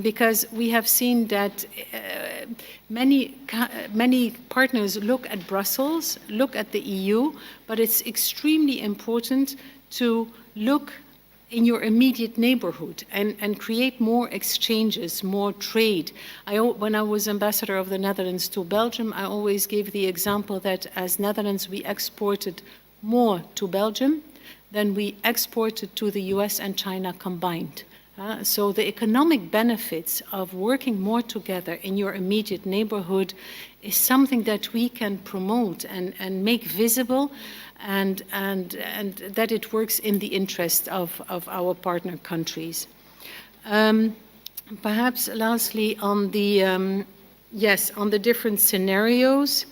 because we have seen that many partners look at Brussels, look at the EU, but it's extremely important to look in your immediate neighborhood and create more exchanges, more trade. When I was ambassador of the Netherlands to Belgium, I always gave the example that as Netherlands, we exported more to Belgium than we exported to the US and China combined. So the economic benefits of working more together in your immediate neighborhood is something that we can promote and make visible, and that it works in the interest of our partner countries. Perhaps lastly, on the on the different scenarios,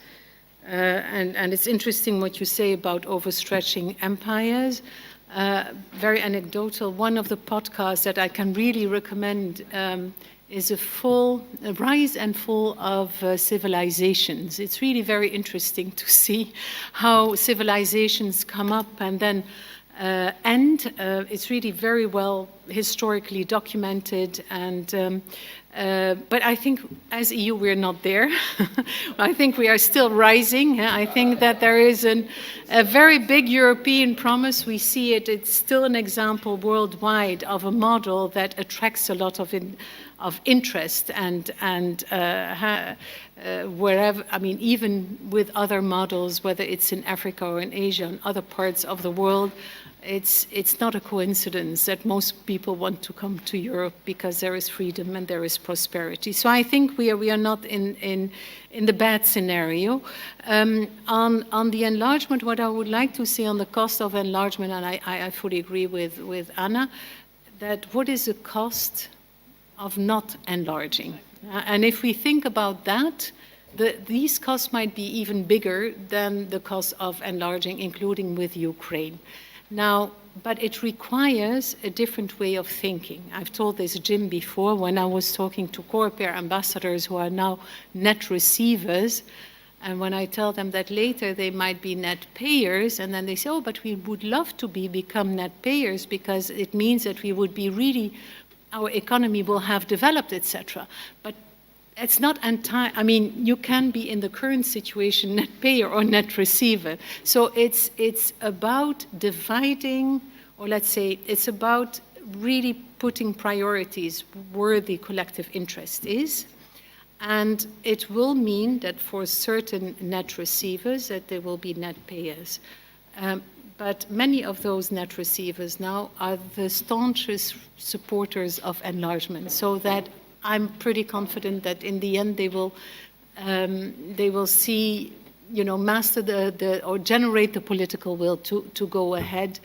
and it's interesting what you say about overstretching empires. Very anecdotal. One of the podcasts that I can really recommend is a rise and fall of civilizations. It's really very interesting to see how civilizations come up and then end. It's really very well historically documented, and but I think as EU we're not there. I think we are still rising. I think that there is a very big European promise. We see it. It's still an example worldwide of a model that attracts a lot of interest and wherever, I mean, even with other models, whether it's in Africa or in Asia and other parts of the world, it's not a coincidence that most people want to come to Europe because there is freedom and there is prosperity. So I think we are not in the bad scenario. On the enlargement, what I would like to see on the cost of enlargement, and I fully agree with Anna, that what is the cost of not enlarging? And if we think about that, these costs might be even bigger than the cost of enlarging, including with Ukraine. Now, but it requires a different way of thinking. I've told this, Jim, before when I was talking to COREPER ambassadors who are now net receivers, and when I tell them that later they might be net payers, and then they say, oh, but we would love to become net payers because it means that we would be really, our economy will have developed, etc. But it's not I mean, you can be in the current situation net payer or net receiver. So it's about dividing, or let's say, it's about really putting priorities where the collective interest is. And it will mean that for certain net receivers that they will be net payers. But many of those net receivers now are the staunchest supporters of enlargement, so that I'm pretty confident that in the end they will see, master or generate the political will to go ahead,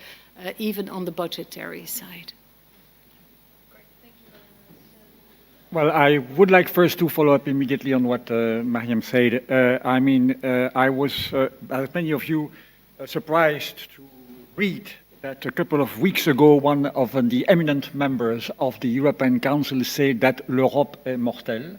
even on the budgetary side. Well, I would like first to follow up immediately on what Mariam said. I was, as many of you, surprised to read that a couple of weeks ago, one of the eminent members of the European Council said that l'Europe est mortelle.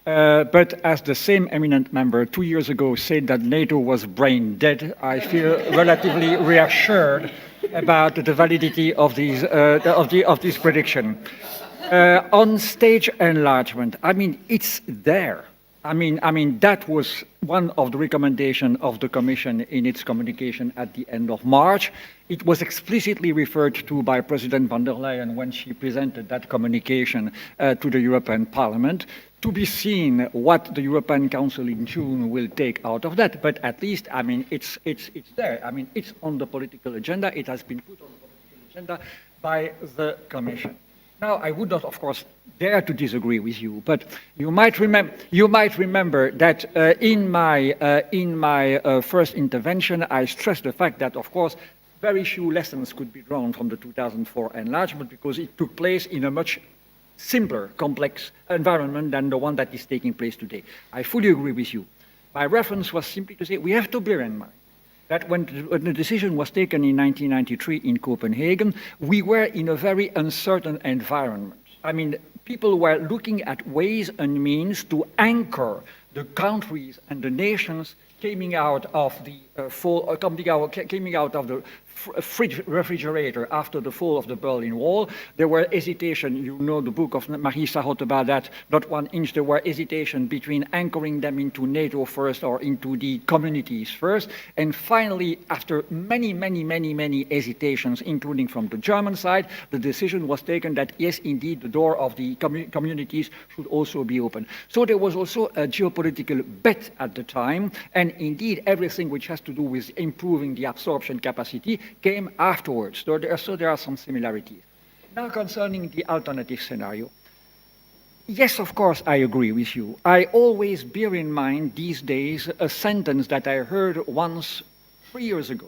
But as the same eminent member 2 years ago said that NATO was brain dead, I feel relatively reassured about the validity of these of this prediction. On stage enlargement, I mean, it's there. I mean, that was one of the recommendations of the Commission in its communication at the end of March. It was explicitly referred to by President von der Leyen when she presented that communication to the European Parliament. To be seen what the European Council in June will take out of that. But at least, I mean, it's there. I mean, it's on the political agenda. It has been put on the political agenda by the Commission. Now, I would not, of course, dare to disagree with you, but you might remember that in my first intervention, I stressed the fact that, of course, very few lessons could be drawn from the 2004 enlargement because it took place in a much simpler, complex environment than the one that is taking place today. I fully agree with you. My reference was simply to say we have to bear in mind that when the decision was taken in 1993 in Copenhagen, we were in a very uncertain environment. I mean, people were looking at ways and means to anchor the countries and the nations coming out of the coming out of the refrigerator after the fall of the Berlin Wall. There were hesitation, you know the book of Marie Sarraute about that, not 1 inch, there were hesitation between anchoring them into NATO first or into the communities first. And finally, after many hesitations, including from the German side, the decision was taken that yes, indeed, the door of the communities should also be open. So there was also a geopolitical bet at the time, and indeed everything which has to do with improving the absorption capacity came afterwards. So there are some similarities. Now concerning the alternative scenario. Yes, of course, I agree with you. I always bear in mind these days a sentence that I heard once 3 years ago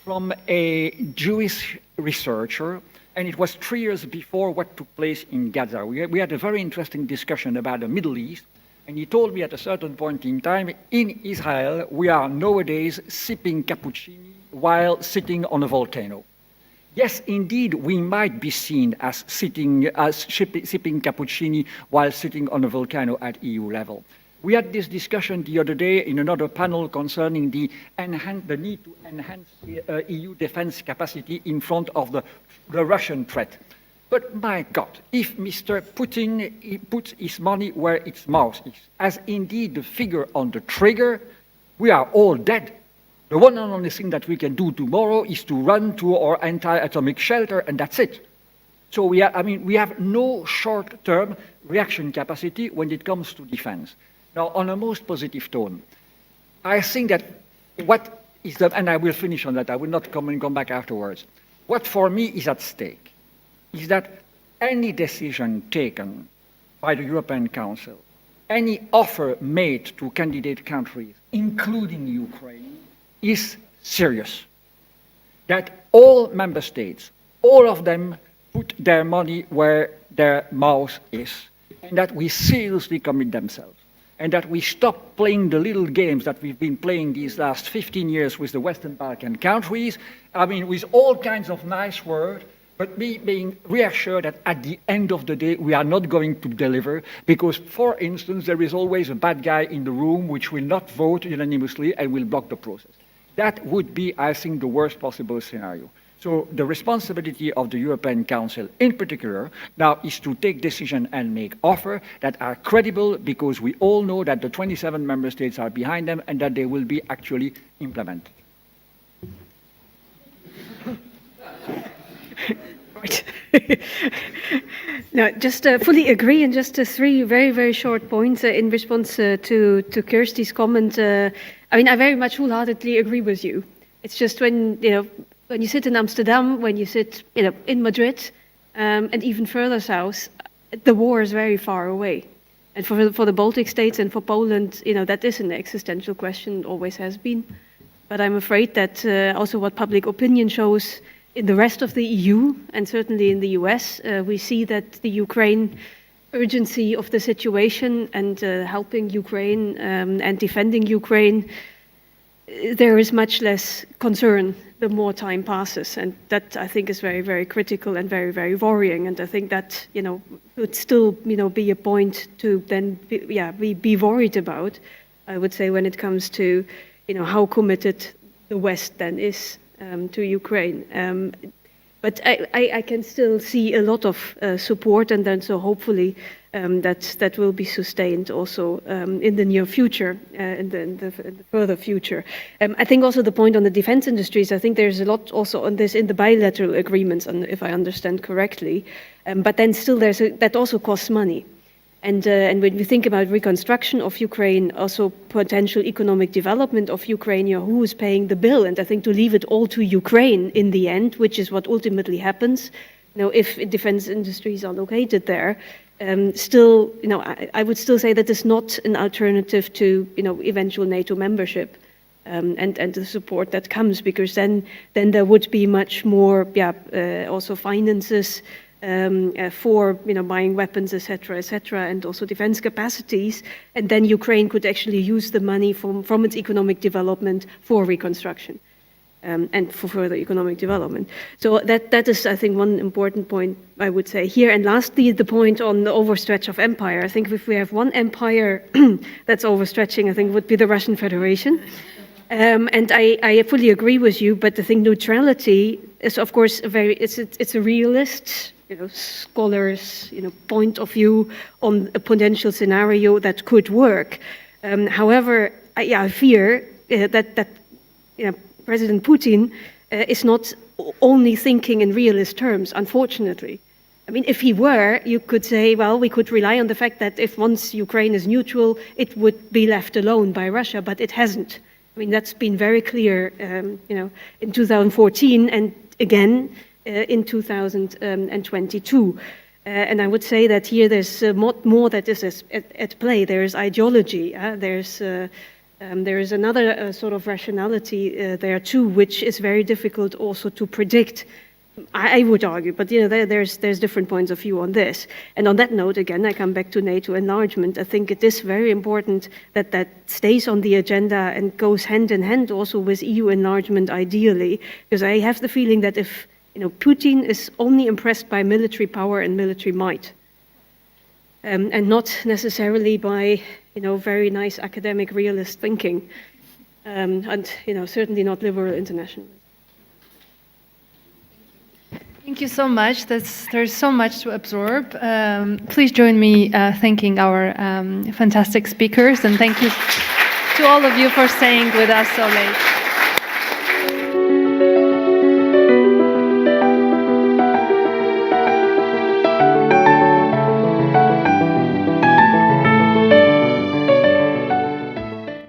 from a Jewish researcher, and it was 3 years before what took place in Gaza. We had a very interesting discussion about the Middle East, and he told me at a certain point in time, in Israel, we are nowadays sipping cappuccini while sitting on a volcano. Yes, indeed, we might be seen as sipping cappuccini while sitting on a volcano at EU level. We had this discussion the other day in another panel concerning the need to enhance the EU defense capacity in front of the Russian threat. But my God, if Mr. Putin puts his money where its mouth is, as indeed the finger on the trigger, we are all dead. The one and only thing that we can do tomorrow is to run to our anti-atomic shelter, and that's it. So we have no short-term reaction capacity when it comes to defense. Now, on a most positive tone, I think that what is the, and I will finish on that, I will not come back afterwards. What for me is at stake is that any decision taken by the European Council, any offer made to candidate countries, including Ukraine, is serious. That all member states, all of them, put their money where their mouth is, and that we seriously commit themselves, and that we stop playing the little games that we've been playing these last 15 years with the Western Balkan countries, with all kinds of nice words, but being reassured that at the end of the day, we are not going to deliver, because, for instance, there is always a bad guy in the room which will not vote unanimously and will block the process. That would be, I think, the worst possible scenario. So the responsibility of the European Council in particular now is to take decisions and make offers that are credible, because we all know that the 27 member states are behind them and that they will be actually implemented. Right. No, just fully agree, and just 3 very short points in response to Kirsty's comment. I very much wholeheartedly agree with you. It's just when you sit in Amsterdam, when you sit in Madrid, and even further south, the war is very far away. And for the Baltic states and for Poland, that is an existential question, always has been. But I'm afraid that also what public opinion shows in the rest of the EU, and certainly in the US, we see that the Ukraine urgency of the situation and helping Ukraine and defending Ukraine, there is much less concern the more time passes. And that, I think, is very critical and very worrying. And I think that, would still, be a point to then be worried about, I would say, when it comes to, how committed the West then is to Ukraine. But I can still see a lot of support, and then so hopefully that will be sustained also in the near future, in the further future. I think also the point on the defense industries, I think there's a lot also on this in the bilateral agreements, if I understand correctly. But then still that also costs money. And when we think about reconstruction of Ukraine, also potential economic development of Ukraine, who is paying the bill? And I think to leave it all to Ukraine in the end, which is what ultimately happens, if defense industries are located there, still, I would still say that is not an alternative to, eventual NATO membership and the support that comes, because then there would be much more, also finances for buying weapons, etc., and also defense capacities, and then Ukraine could actually use the money from its economic development for reconstruction. and for further economic development. So that is, I think, one important point I would say here. And lastly, the point on the overstretch of empire. I think if we have one empire that's overstretching, I think it would be the Russian Federation. And I fully agree with you, but I think neutrality is, of course, it's a realist, scholars, point of view on a potential scenario that could work. However, I fear that President Putin is not only thinking in realist terms, unfortunately. I mean, if he were, you could say, well, we could rely on the fact that if once Ukraine is neutral, it would be left alone by Russia, but it hasn't. I mean, that's been very clear, in 2014 and again in 2022. And I would say that here there's more that is at play. There is ideology. There is another sort of rationality there too, which is very difficult also to predict. I would argue, but there's different points of view on this. And on that note, again, I come back to NATO enlargement. I think it is very important that that stays on the agenda and goes hand in hand also with EU enlargement, ideally, because I have the feeling that if Putin is only impressed by military power and military might, and not necessarily by very nice academic realist thinking, and certainly not liberal internationalism. Thank you so much. There's so much to absorb. Please join me thanking our fantastic speakers, and thank you to all of you for staying with us so late.